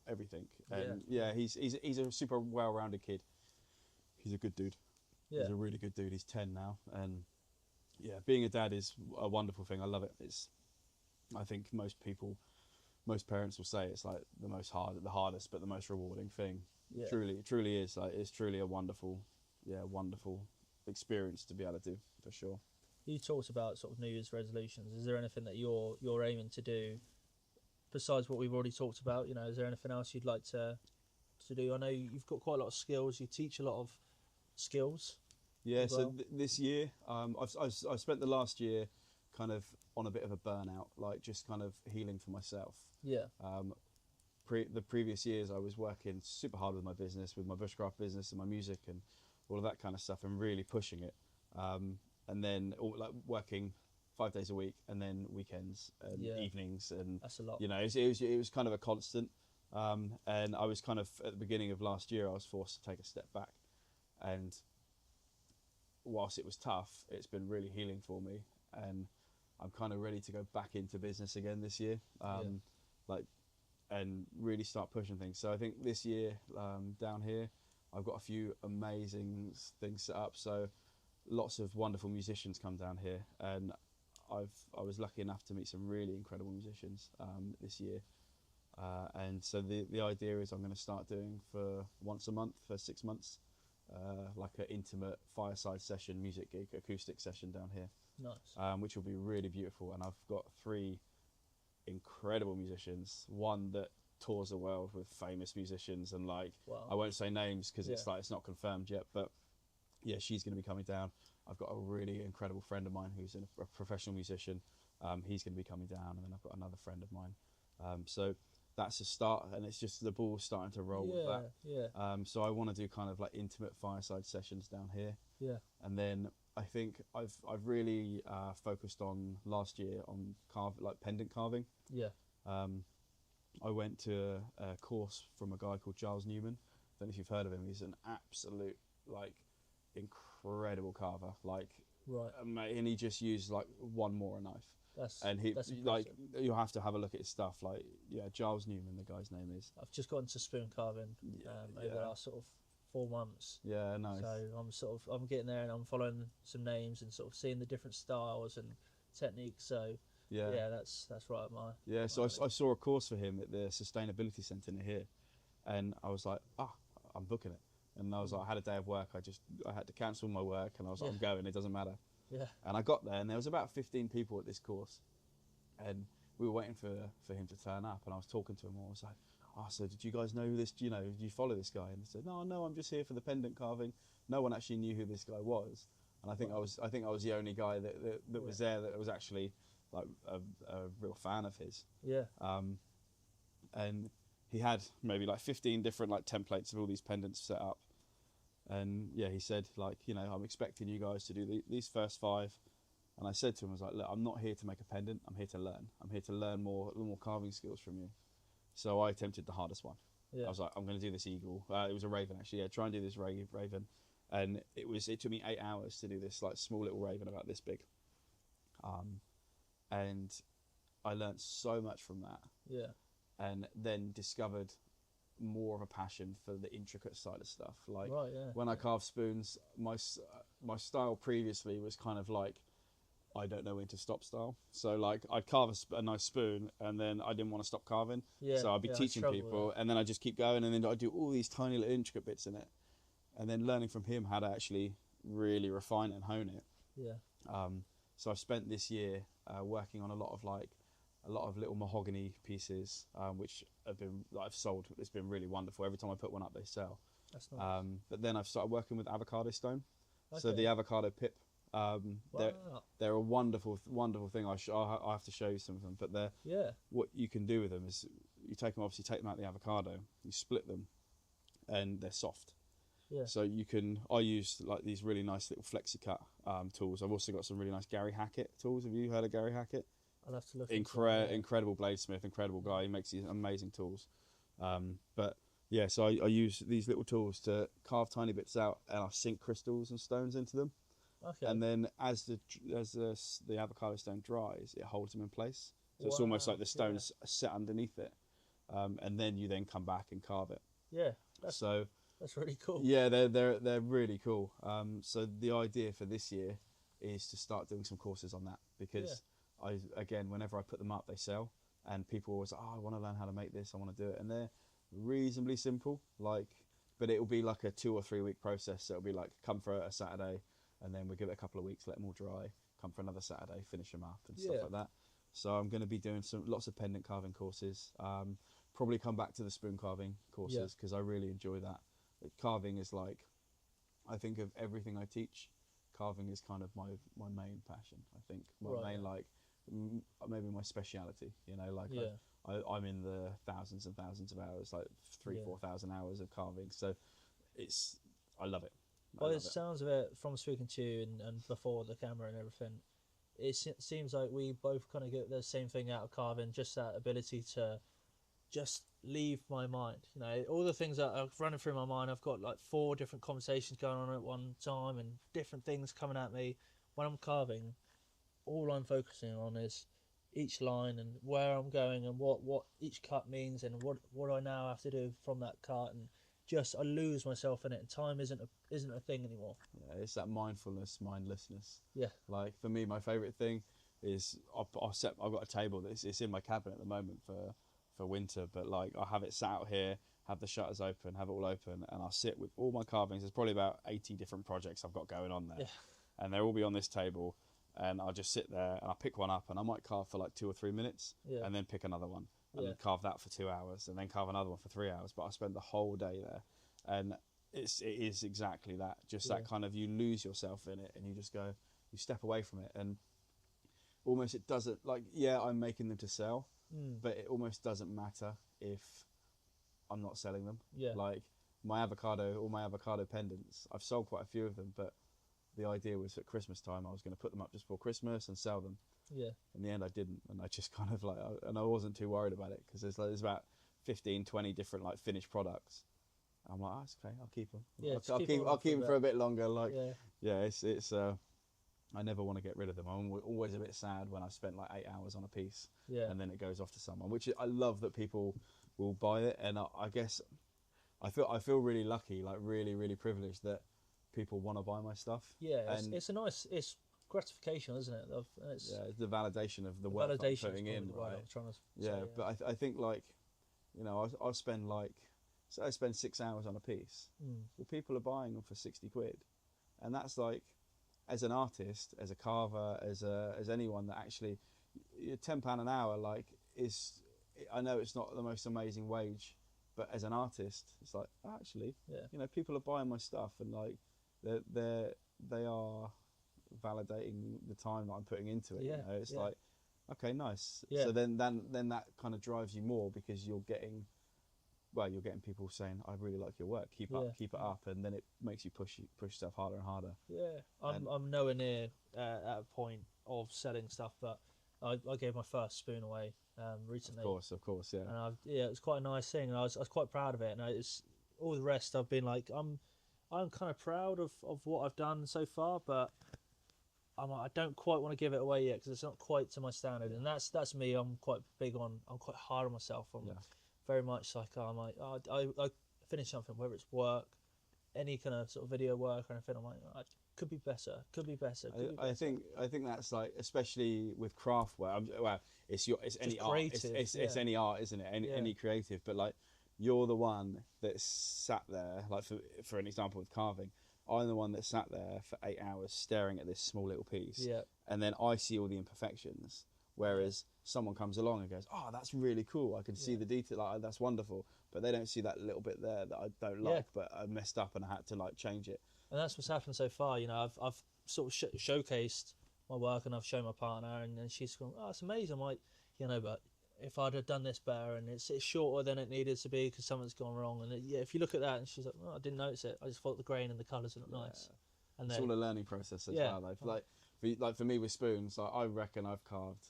everything. And he's a super well-rounded kid. He's a good dude. Yeah. He's a really good dude. He's 10 now, and yeah, being a dad is a wonderful thing. I love it. I think most parents will say it's like the hardest, but the most rewarding thing. Yeah. It truly is. Like it's truly a wonderful experience to be able to do, for sure. You talked about sort of New Year's resolutions. Is there anything that you're aiming to do besides what we've already talked about? You know, is there anything else you'd like to do? I know you've got quite a lot of skills. You teach a lot of skills. Yeah. So this year, I've spent the last year kind of on a bit of a burnout, like just kind of healing for myself. Yeah. The previous years, I was working super hard with my business, with my bushcraft business and my music and all of that kind of stuff, and really pushing it, and then like working 5 days a week, and then weekends and evenings, and that's a lot. You know, it was kind of a constant, and I was kind of at the beginning of last year, I was forced to take a step back, and whilst it was tough, it's been really healing for me, and I'm kind of ready to go back into business again this year, and really start pushing things. So I think this year down here, I've got a few amazing things set up, so lots of wonderful musicians come down here, and I was lucky enough to meet some really incredible musicians this year, and so the idea is I'm going to start doing for once a month for 6 months, like an intimate fireside session, music gig, acoustic session down here, Nice. which will be really beautiful. And I've got 3 incredible musicians. One that tours the world with famous musicians, and like Wow. I won't say names because it's Yeah. like it's not confirmed yet, but yeah, she's going to be coming down. I've got a really incredible friend of mine who's a professional musician. He's going to be coming down, and then I've got another friend of mine. So that's a start, and it's just the ball's starting to roll with that. Yeah. So I want to do kind of like intimate fireside sessions down here, Yeah. and then I think I've really focused on last year on pendant carving. Yeah. I went to a course from a guy called Giles Newman. Don't know if you've heard of him. He's an absolute like incredible carver. Like, Right. and he just used like one Mora knife. That's Like impressive. you have to have a look at his stuff. Like, yeah, Giles Newman, the guy's name is. I've just got into spoon carving over the last sort of 4 months. Yeah, nice. So I'm getting there, and I'm following some names and sort of seeing the different styles and techniques. So yeah, that's right up my. Yeah, so I saw a course for him at the Sustainability Centre near here, and I was like, I'm booking it. And I was like, I had a day of work. I had to cancel my work, and I was like, I'm going. It doesn't matter. Yeah. And I got there, and there was about 15 people at this course, and we were waiting for him to turn up. And I was talking to him, and I was like, so did you guys know this? Do you follow this guy? And they said, no, I'm just here for the pendant carving. No one actually knew who this guy was, and I think I was the only guy that was there that was actually like a real fan of his. Yeah. And he had maybe like 15 different like templates of all these pendants set up. And yeah, he said, like, I'm expecting you guys to do these first 5. And I said to him, I was like, look, I'm not here to make a pendant. I'm here to learn. I'm here to learn more carving skills from you. So I attempted the hardest one. Yeah. I was like, I'm going to do this eagle. It was a raven, actually. Yeah, try and do this raven. And it took me 8 hours to do this like small little raven about this big. And I learned so much from that. Yeah. And then discovered more of a passion for the intricate side of stuff. Like, Right, yeah. when I carve spoons, my style previously was kind of like, I don't know when to stop style. So like I'd carve a nice spoon, and then I didn't want to stop carving. Yeah, so I'd be yeah, I teaching struggle with people, and then I'd just keep going, and then I'd do all these tiny little intricate bits in it, and then learning from him how to actually really refine and hone it. Yeah. So I've spent this year working on a lot of little mahogany pieces, which I've sold. It's been really wonderful. Every time I put one up, they sell. That's nice. But then I've started working with avocado stone. So Okay. the avocado pip, Wow. they're a wonderful thing. I have to show you some of them. But Yeah. what you can do with them is you take them out of the avocado, you split them, and they're soft. Yeah. So I use like these really nice little FlexiCut tools. I've also got some really nice Gary Hackett tools. Have you heard of Gary Hackett? I'll have to look. into it, yeah. Incredible bladesmith, incredible guy. He makes these amazing tools. But yeah, so I use these little tools to carve tiny bits out, and I sink crystals and stones into them. Okay. And then as the avocado stone dries, it holds them in place. So it's almost Wow, like the stones sit underneath it, and then you then come back and carve it. Yeah. That's really cool. Yeah, they're really cool. So the idea for this year is to start doing some courses on that, because whenever I put them up, they sell, and people always I want to learn how to make this, I want to do it, and they're reasonably simple. But it'll be like a 2 or 3 week process. So it'll be like come for a Saturday, and then we give it a couple of weeks, let them all dry. Come for another Saturday, finish them up and stuff like that. So I'm going to be doing lots of pendant carving courses. Probably come back to the spoon carving courses, because I really enjoy that. Carving is like, I think of everything I teach, carving is kind of my main passion. I think my main maybe my speciality. I'm in the thousands and thousands of hours, like 4,000 hours of carving. So I love it. By the sounds of it, from speaking to you and before the camera and everything, it seems like we both kind of get the same thing out of carving, just that ability to just leave my mind. All the things that are running through my mind, I've got like 4 different conversations going on at one time and different things coming at me. When I'm carving, all I'm focusing on is each line and where I'm going and what each cut means and what I now have to do from that cut, and just I lose myself in it, and time isn't a thing anymore. Yeah, it's that mindfulness, mindlessness. Yeah. Like for me, my favourite thing is I've got a table it's in my cabinet at the moment for winter, but like I have it sat out here, have the shutters open, have it all open, and I'll sit with all my carvings. There's probably about 80 different projects I've got going on there, Yeah. and they'll all be on this table, and I'll just sit there and I'll pick one up, and I might carve for like 2 or 3 minutes, Yeah. and then pick another one, and Yeah. then carve that for 2 hours, and then carve another one for 3 hours. But I spend the whole day there, and it is exactly that, just that kind of, you lose yourself in it, and you just go, you step away from it, and almost it doesn't, like, yeah, I'm making them to sell, but it almost doesn't matter if I'm not selling them. Yeah. Like my avocado pendants, I've sold quite a few of them, but the idea was at Christmas time I was going to put them up just before Christmas and sell them. Yeah. In the end I didn't, and I just kind of like, and I wasn't too worried about it, because there's about 15, 20 different like finished products. I'm like, oh, it's okay, I'll keep them. Yeah, I'll keep them for a bit longer. Like, yeah. it's I never want to get rid of them. I'm always a bit sad when I've spent like 8 hours on a piece, and then it goes off to someone, which I love that people will buy it. And I guess I feel really lucky, like really, really privileged that people want to buy my stuff. Yeah, it's a nice, it's gratification, isn't it? It's the validation of the work I'm putting in, right? But I think, like, you know, I'll spend like, so I spend 6 hours on a piece. Well, people are buying them for 60 quid, and that's like, as an artist, as a carver, as anyone that actually, £10 an hour, like, is, I know it's not the most amazing wage, but as an artist, it's like, oh, actually, you know, people are buying my stuff, and like, they are validating the time that I'm putting into it. You know, it's like, okay, nice. So then that kind of drives you more, because you're getting people saying, I really like your work, keep it up, and then it makes you push yourself harder and harder. I'm nowhere near at a point of selling stuff, but I gave my first spoon away recently. Of course, yeah. And it was quite a nice thing, and I was quite proud of it. And it's all the rest, I've been like, I'm kind of proud of what I've done so far, but I don't quite want to give it away yet, because it's not quite to my standard. And that's me. I'm quite hard on myself. Very much like, I'm like, I finish something, whether it's work, any kind of sort of video work or anything, I'm like, oh, could be better. I think that's like, especially with craft work. Well, it's any art. It's any art, isn't it? Any creative. But like, you're the one that sat there. Like for an example with carving, I'm the one that sat there for 8 hours staring at this small little piece. And then I see all the imperfections. Whereas someone comes along and goes, oh, that's really cool, I can see the detail, like, that's wonderful, but they don't see that little bit there that I don't like, but I messed up and I had to like change it. And that's what's happened so far. You know, I've sort of showcased my work, and I've shown my partner, and then she's gone, oh, it's amazing. I'm like, you know, but if I'd have done this better, and it's shorter than it needed to be because something's gone wrong, and if you look at that, and she's like, oh, I didn't notice it, I just thought the grain and the colours are not nice. And it's all a learning process as well. Like for me with spoons, like, I reckon I've carved,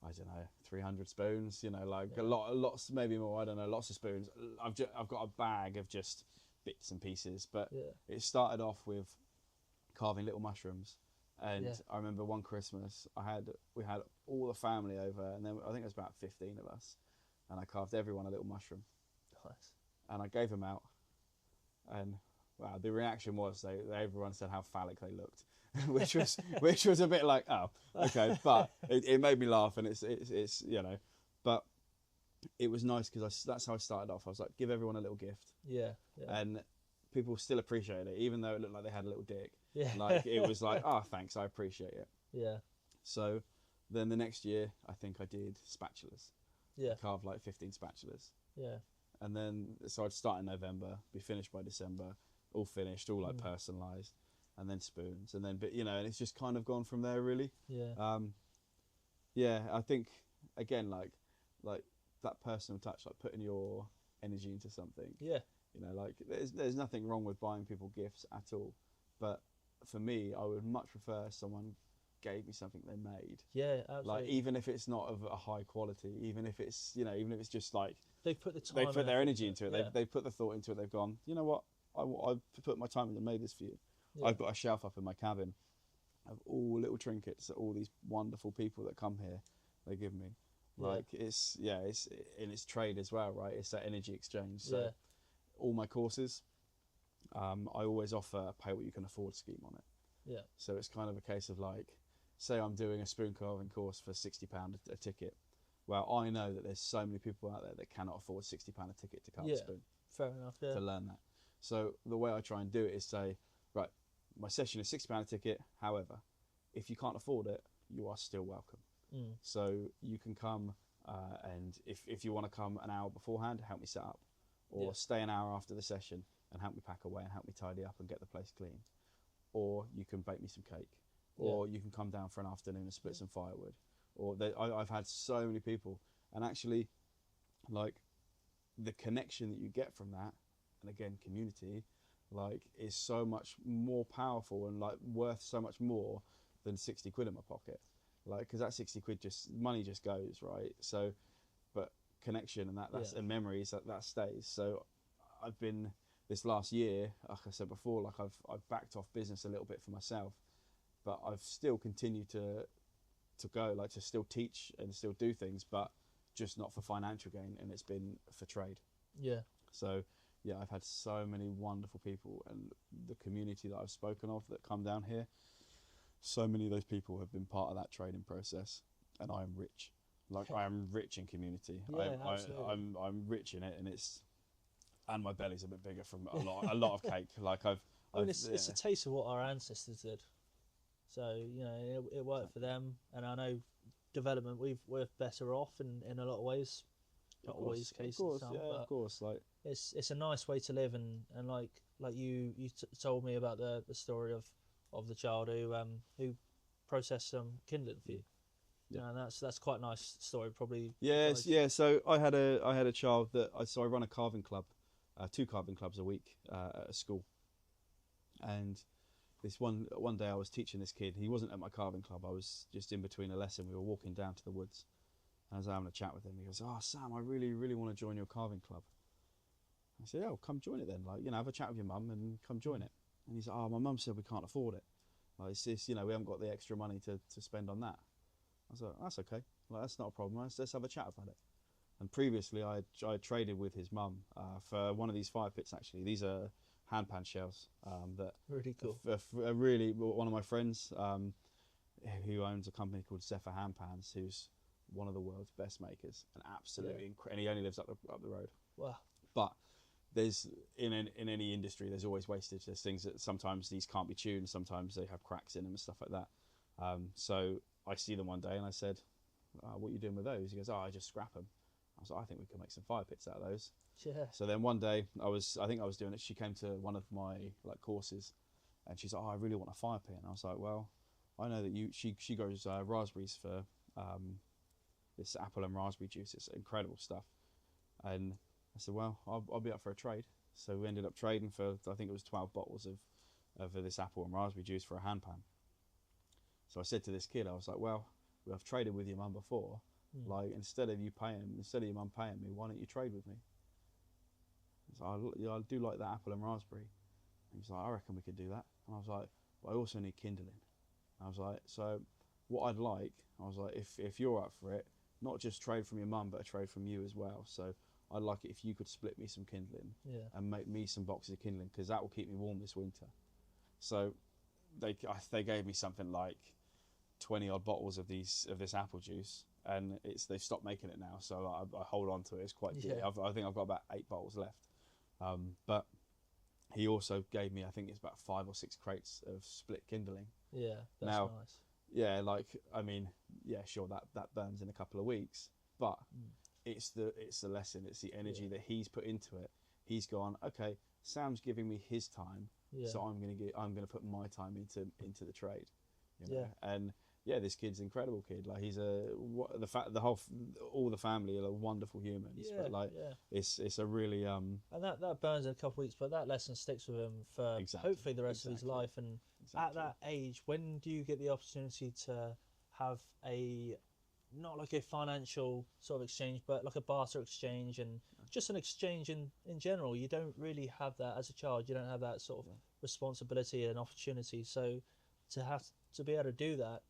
I don't know, 300 spoons, you know, like lots, maybe more, I don't know, lots of spoons. I've got a bag of just bits and pieces, but it started off with carving little mushrooms. And I remember one Christmas, we had all the family over, and then I think it was about 15 of us, and I carved everyone a little mushroom. Nice. And I gave them out, and wow, the reaction was everyone said how phallic they looked. which was a bit like, oh, okay, but it made me laugh, and it's you know, but it was nice, because that's how I started off. I was like, give everyone a little gift, and people still appreciated it, even though it looked like they had a little dick. Like, it was like, oh, thanks, I appreciate it. So then the next year, I think I did spatulas. I carved like 15 spatulas. And then so I'd start in November, be finished by December, all finished, all like personalised. And then spoons, and then, but you know, and it's just kind of gone from there, really. I think, again, like that personal touch, like putting your energy into something. You know, like there's nothing wrong with buying people gifts at all, but for me, I would much prefer someone gave me something they made. Absolutely. Like, even if it's not of a high quality, even if it's, you know, even if it's just like they've put the time, they put their energy into it. They've put the thought into it. They've gone, you know what, I put my time in and made this for you. I've got a shelf up in my cabin of all little trinkets that all these wonderful people that come here, they give me. Like, it's in its trade as well, right? It's that energy exchange. So all my courses, I always offer a pay what you can afford scheme on it. So it's kind of a case of like, say I'm doing a spoon carving course for £60 a ticket. Well, I know that there's so many people out there that cannot afford £60 a ticket to cut Yeah. a spoon. Fair enough. Yeah. To learn that. So the way I try and do it is say, right, my session is £60 a ticket. However, if you can't afford it, you are still welcome. So you can come, and if you want to come an hour beforehand, help me set up, or stay an hour after the session and help me pack away and help me tidy up and get the place clean. Or you can bake me some cake, or you can come down for an afternoon and split some firewood. Or I've had so many people, and actually, like, the connection that you get from that, and again, community, like, is so much more powerful and like worth so much more than 60 quid in my pocket. Like, because that 60 quid money just goes, right? So, but connection and that's and memories that stays. So I've been, this last year, like I said before, like I've backed off business a little bit for myself, but I've still continued to go, like, to still teach and still do things, but just not for financial gain, and it's been for trade. Yeah. So yeah, I've had so many wonderful people, and the community that I've spoken of that come down here, so many of those people have been part of that trading process, and I am rich. Like, I am rich in community. Yeah, absolutely. I'm rich in it, and my belly's a bit bigger from a lot of cake. Like it's a taste of what our ancestors did. So, you know, it worked for them, and I know development, we're better off in a lot of ways. Not always the case. Of course. Like, it's a nice way to live, and like you told me about the story of the child who processed some kindling for you. Yeah, and that's quite a nice story. Probably. Yes, yeah. So I had a child that I run a carving club, 2 carving clubs a week at a school, and this one day I was teaching this kid. He wasn't at my carving club. I was just in between a lesson. We were walking down to the woods, and I was having a chat with him. He goes, "Oh, Sam, I really, really want to join your carving club." I said, "Oh, come join it then. Like, you know, have a chat with your mum and come join it." And he's like, "Oh, my mum said we can't afford it. Like, it's just, you know, we haven't got the extra money to spend on that." I was like, "That's okay. Like, that's not a problem. Let's have a chat about it." And previously, I traded with his mum for one of these fire pits. Actually, these are handpan shells that really cool. Really, one of my friends who owns a company called Zephyr Handpans, who's one of the world's best makers, and absolutely and he only lives up the road. Wow. But there's in any industry, there's always wastage. There's things that sometimes these can't be tuned, sometimes they have cracks in them and stuff like that. So I see them one day and I said, "What are you doing with those?" He goes, "Oh, I just scrap them." I was like, "I think we can make some fire pits out of those." Yeah. So then one day I think I was doing it. She came to one of my like courses, and she's like, "Oh, I really want a fire pit." And I was like, "Well, I know that she grows raspberries for this apple and raspberry juice. It's incredible stuff." And I said, "Well, I'll be up for a trade." So we ended up trading for, I think it was 12 bottles of this apple and raspberry juice for a handpan. So I said to this kid, I was like, "Well, I've traded with your mum before. Like, instead of your mum paying me, why don't you trade with me?" So I do like that apple and raspberry. And he's like, "I reckon we could do that." And I was like, "Well, I also need kindling." And I was like, "So what I'd like," I was like, if you're up for it, not just trade from your mum, but a trade from you as well. So I'd like it if you could split me some kindling and make me some boxes of kindling, because that will keep me warm this winter." So they gave me something like 20 odd bottles of this apple juice, and they've stopped making it now. So I hold on to it. It's quite dear. I think I've got about 8 bottles left. But he also gave me, I think it's about 5 or 6 crates of split kindling. Yeah, that's now, nice. Yeah, like, I mean, yeah, sure, that burns in a couple of weeks, but it's the lesson, it's the energy that he's put into it. He's gone, okay, Sam's giving me his time, so I'm gonna put my time into the trade. You know? And yeah, this kid's an incredible kid. Like, he's all the family are wonderful humans. Yeah, but like, it's a really and that burns in a couple of weeks, but that lesson sticks with him for hopefully the rest of his life. And at that age, when do you get the opportunity to have not like a financial sort of exchange, but like a barter exchange and just an exchange in general? You don't really have that as a child. You don't have that sort of responsibility and opportunity. So to be able to do that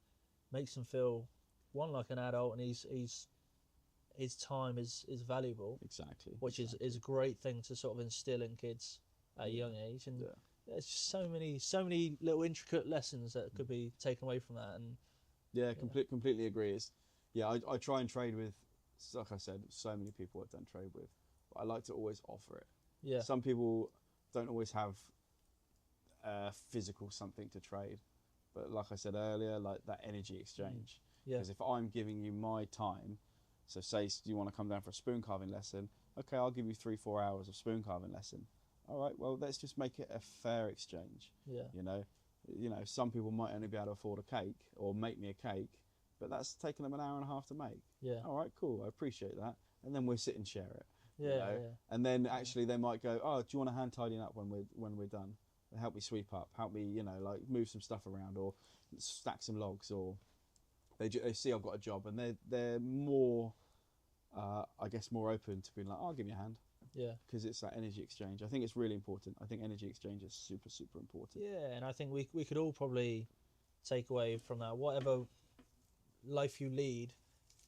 makes him feel like an adult, and his time is valuable. Exactly. Which is a great thing to sort of instill in kids at a young age. And there's just so many little intricate lessons that could be taken away from that. And completely agree. I try and trade with like I said, so many people I've done trade with, but I like to always offer it. Yeah. Some people don't always have physical something to trade, but like I said earlier, like that energy exchange. Yeah. Because if I'm giving you my time, so say you want to come down for a spoon carving lesson, okay, I'll give you 3-4 hours of spoon carving lesson. All right, well, let's just make it a fair exchange. Yeah. You know, some people might only be able to afford a cake or make me a cake, but that's taking them an hour and a half to make. Yeah. All right, cool, I appreciate that. And then we'll sit and share it. Yeah. You know? Yeah. And then actually they might go, oh, do you want a hand tidying up when we're done? Help me sweep up, help me, like move some stuff around or stack some logs, or they see I've got a job and they're more, I guess, more open to being like, oh, I'll give you a hand. Yeah. Because it's that energy exchange. I think it's really important. I think energy exchange is super, super important. Yeah, and I think we could all probably take away from that, whatever life you lead,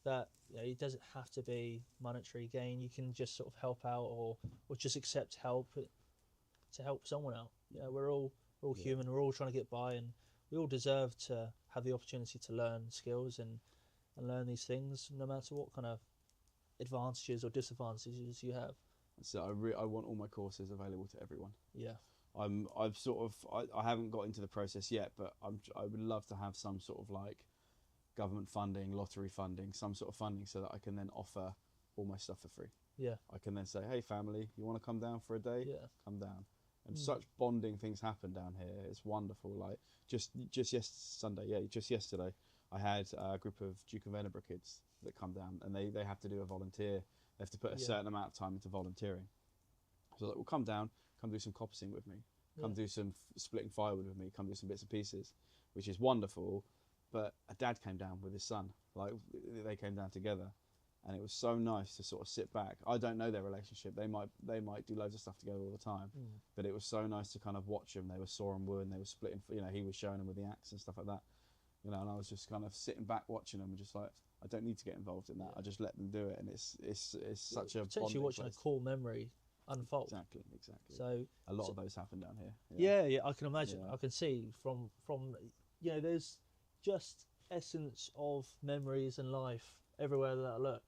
that it doesn't have to be monetary gain. You can just sort of help out or just accept help to help someone out. Yeah, we're all human. We're all trying to get by, and we all deserve to have the opportunity to learn skills and learn these things, no matter what kind of advantages or disadvantages you have. So I want all my courses available to everyone. Yeah. I've sort of I haven't got into the process yet, but I would love to have some sort of like government funding, lottery funding, some sort of funding, so that I can then offer all my stuff for free. Yeah. I can then say, hey family, you want to come down for a day? Yeah. Come down. And such bonding things happen down here. It's wonderful. Like just yesterday, I had a group of Duke of Edinburgh kids that come down, and they have to do a volunteer. They have to put a certain amount of time into volunteering. So like, well, come down, come do some coppicing with me, come do some splitting firewood with me, come do some bits and pieces, which is wonderful. But a dad came down with his son. Like they came down together, and it was so nice to sort of sit back. I don't know their relationship. They might do loads of stuff together all the time, but it was so nice to kind of watch them. They were sawing wood and they were splitting. He was showing them with the axe and stuff like that. And I was just kind of sitting back watching them and just like, I don't need to get involved in that. I just let them do it, and it's such a potentially watching place. A cool memory unfold. Exactly. So a lot of those happen down here. Yeah, I can imagine. I can see from there's just essence of memories and life everywhere that I look.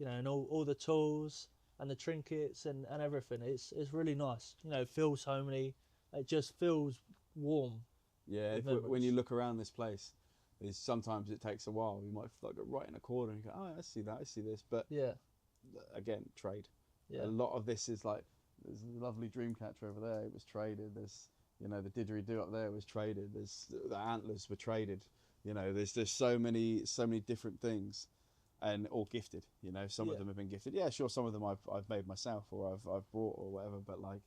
And all the tools and the trinkets and everything. It's really nice. It feels homely. It just feels warm. Yeah, when you look around this place, sometimes it takes a while. You might like go right in a corner and you go, oh, I see that, I see this. But again, trade. Yeah. A lot of this is like, there's a lovely dream catcher over there. It was traded. There's the didgeridoo up there was traded. There's the antlers were traded. There's so many different things, and all gifted. Some of them have been gifted. Yeah, sure. Some of them I've made myself or I've brought or whatever. But like,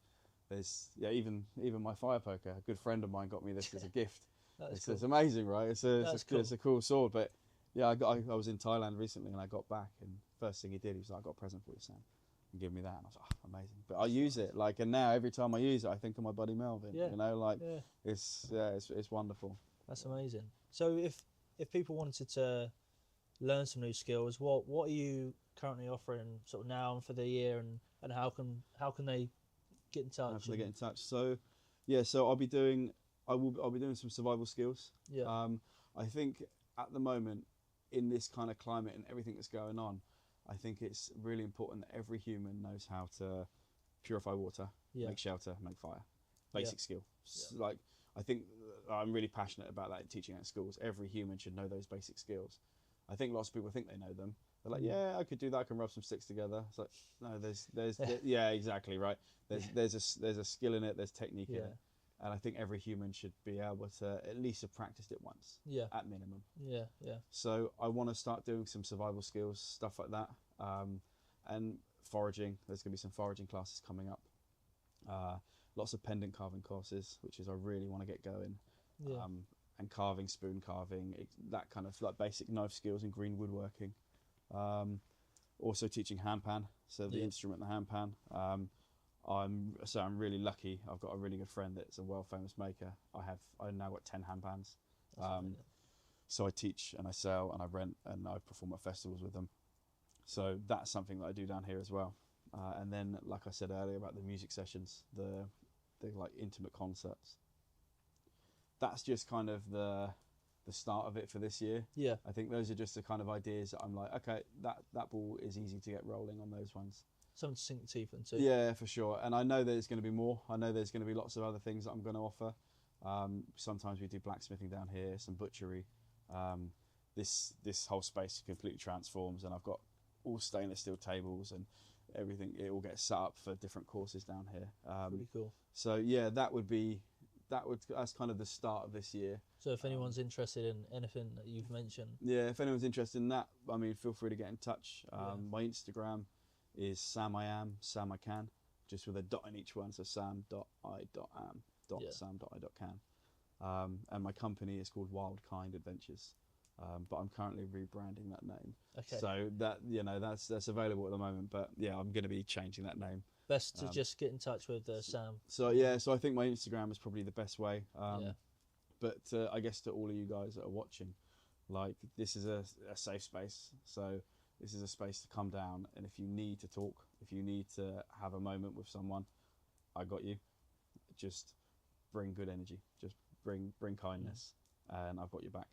there's even my fire poker. A good friend of mine got me this as a gift. Cool. It's amazing, right? It's a cool sword. But yeah, I was in Thailand recently and I got back, and first thing he did, he was like, "I got a present for you, Sam," and give me that. And I was like, oh, amazing. But I use it and now every time I use it, I think of my buddy Melvin. It's wonderful. That's amazing. So if people wanted to learn some new skills, what are you currently offering sort of now and for the year, and how can they get in touch? How can they get in touch? So I'll be doing some survival skills. Yeah. I think at the moment, in this kind of climate and everything that's going on, I think it's really important that every human knows how to purify water, make shelter, make fire. Basic skill. Yeah. Like, I think I'm really passionate about that in teaching at schools. Every human should know those basic skills. I think lots of people think they know them. They're like, yeah, I could do that. I can rub some sticks together. It's like, no, there's yeah, exactly right. There's a skill in it. There's technique in it. And I think every human should be able to at least have practiced it once, at minimum. Yeah. So I want to start doing some survival skills, stuff like that, and foraging. There's going to be some foraging classes coming up. Lots of pendant carving courses, which is I really want to get going. Yeah. And carving, spoon carving, that kind of like basic knife skills and green woodworking. Also teaching handpan, so the instrument, the handpan. I'm really lucky. I've got a really good friend that's a world famous maker. I now got 10 handpans. So I teach and I sell and I rent and I perform at festivals with them. So that's something that I do down here as well. And then, like I said earlier about the music sessions, the like intimate concerts. That's just kind of the the start of it for this year. Yeah. I think those are just the kind of ideas that I'm like, okay, that ball is easy to get rolling on those ones. Something to sink the teeth into. Yeah, for sure. And I know there's going to be more. I know there's going to be lots of other things that I'm going to offer. Sometimes we do blacksmithing down here, some butchery. This whole space completely transforms, and I've got all stainless steel tables and everything. It all gets set up for different courses down here. Pretty cool. So yeah, that's kind of the start of this year. So if anyone's interested in anything that you've mentioned, yeah, if anyone's interested in that, I mean, feel free to get in touch. My Instagram is SamIam, Sam I Can, just with a dot in each one, so sam.i.am, sam.i.can. And my company is called Wild Kind Adventures, but I'm currently rebranding that name. Okay. So that, you know, that's available at the moment, but yeah, I'm going to be changing that name. Best to just get in touch with Sam. So yeah, so I think my Instagram is probably the best way. Yeah. But I guess to all of you guys that are watching, like, this is a safe space. So this is a space to come down, and if you need to talk, if you need to have a moment with someone, I got you. Just bring good energy. Just bring kindness, and I've got your back.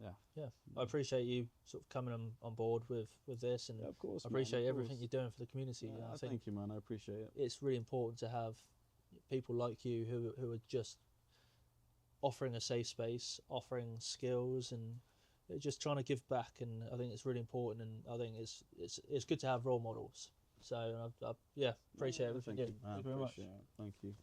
Yeah, I appreciate you sort of coming on board with this, and Yeah, of course, I appreciate man, of everything course. you're doing for the community. Yeah, I think thank you, man. I appreciate it. it's really important to have people like you who are just offering a safe space, offering skills, and just trying to give back. And I think it's really important, and I think it's good to have role models. So I appreciate everything. Thank you, man. Thank you very much. Appreciate it. Thank you.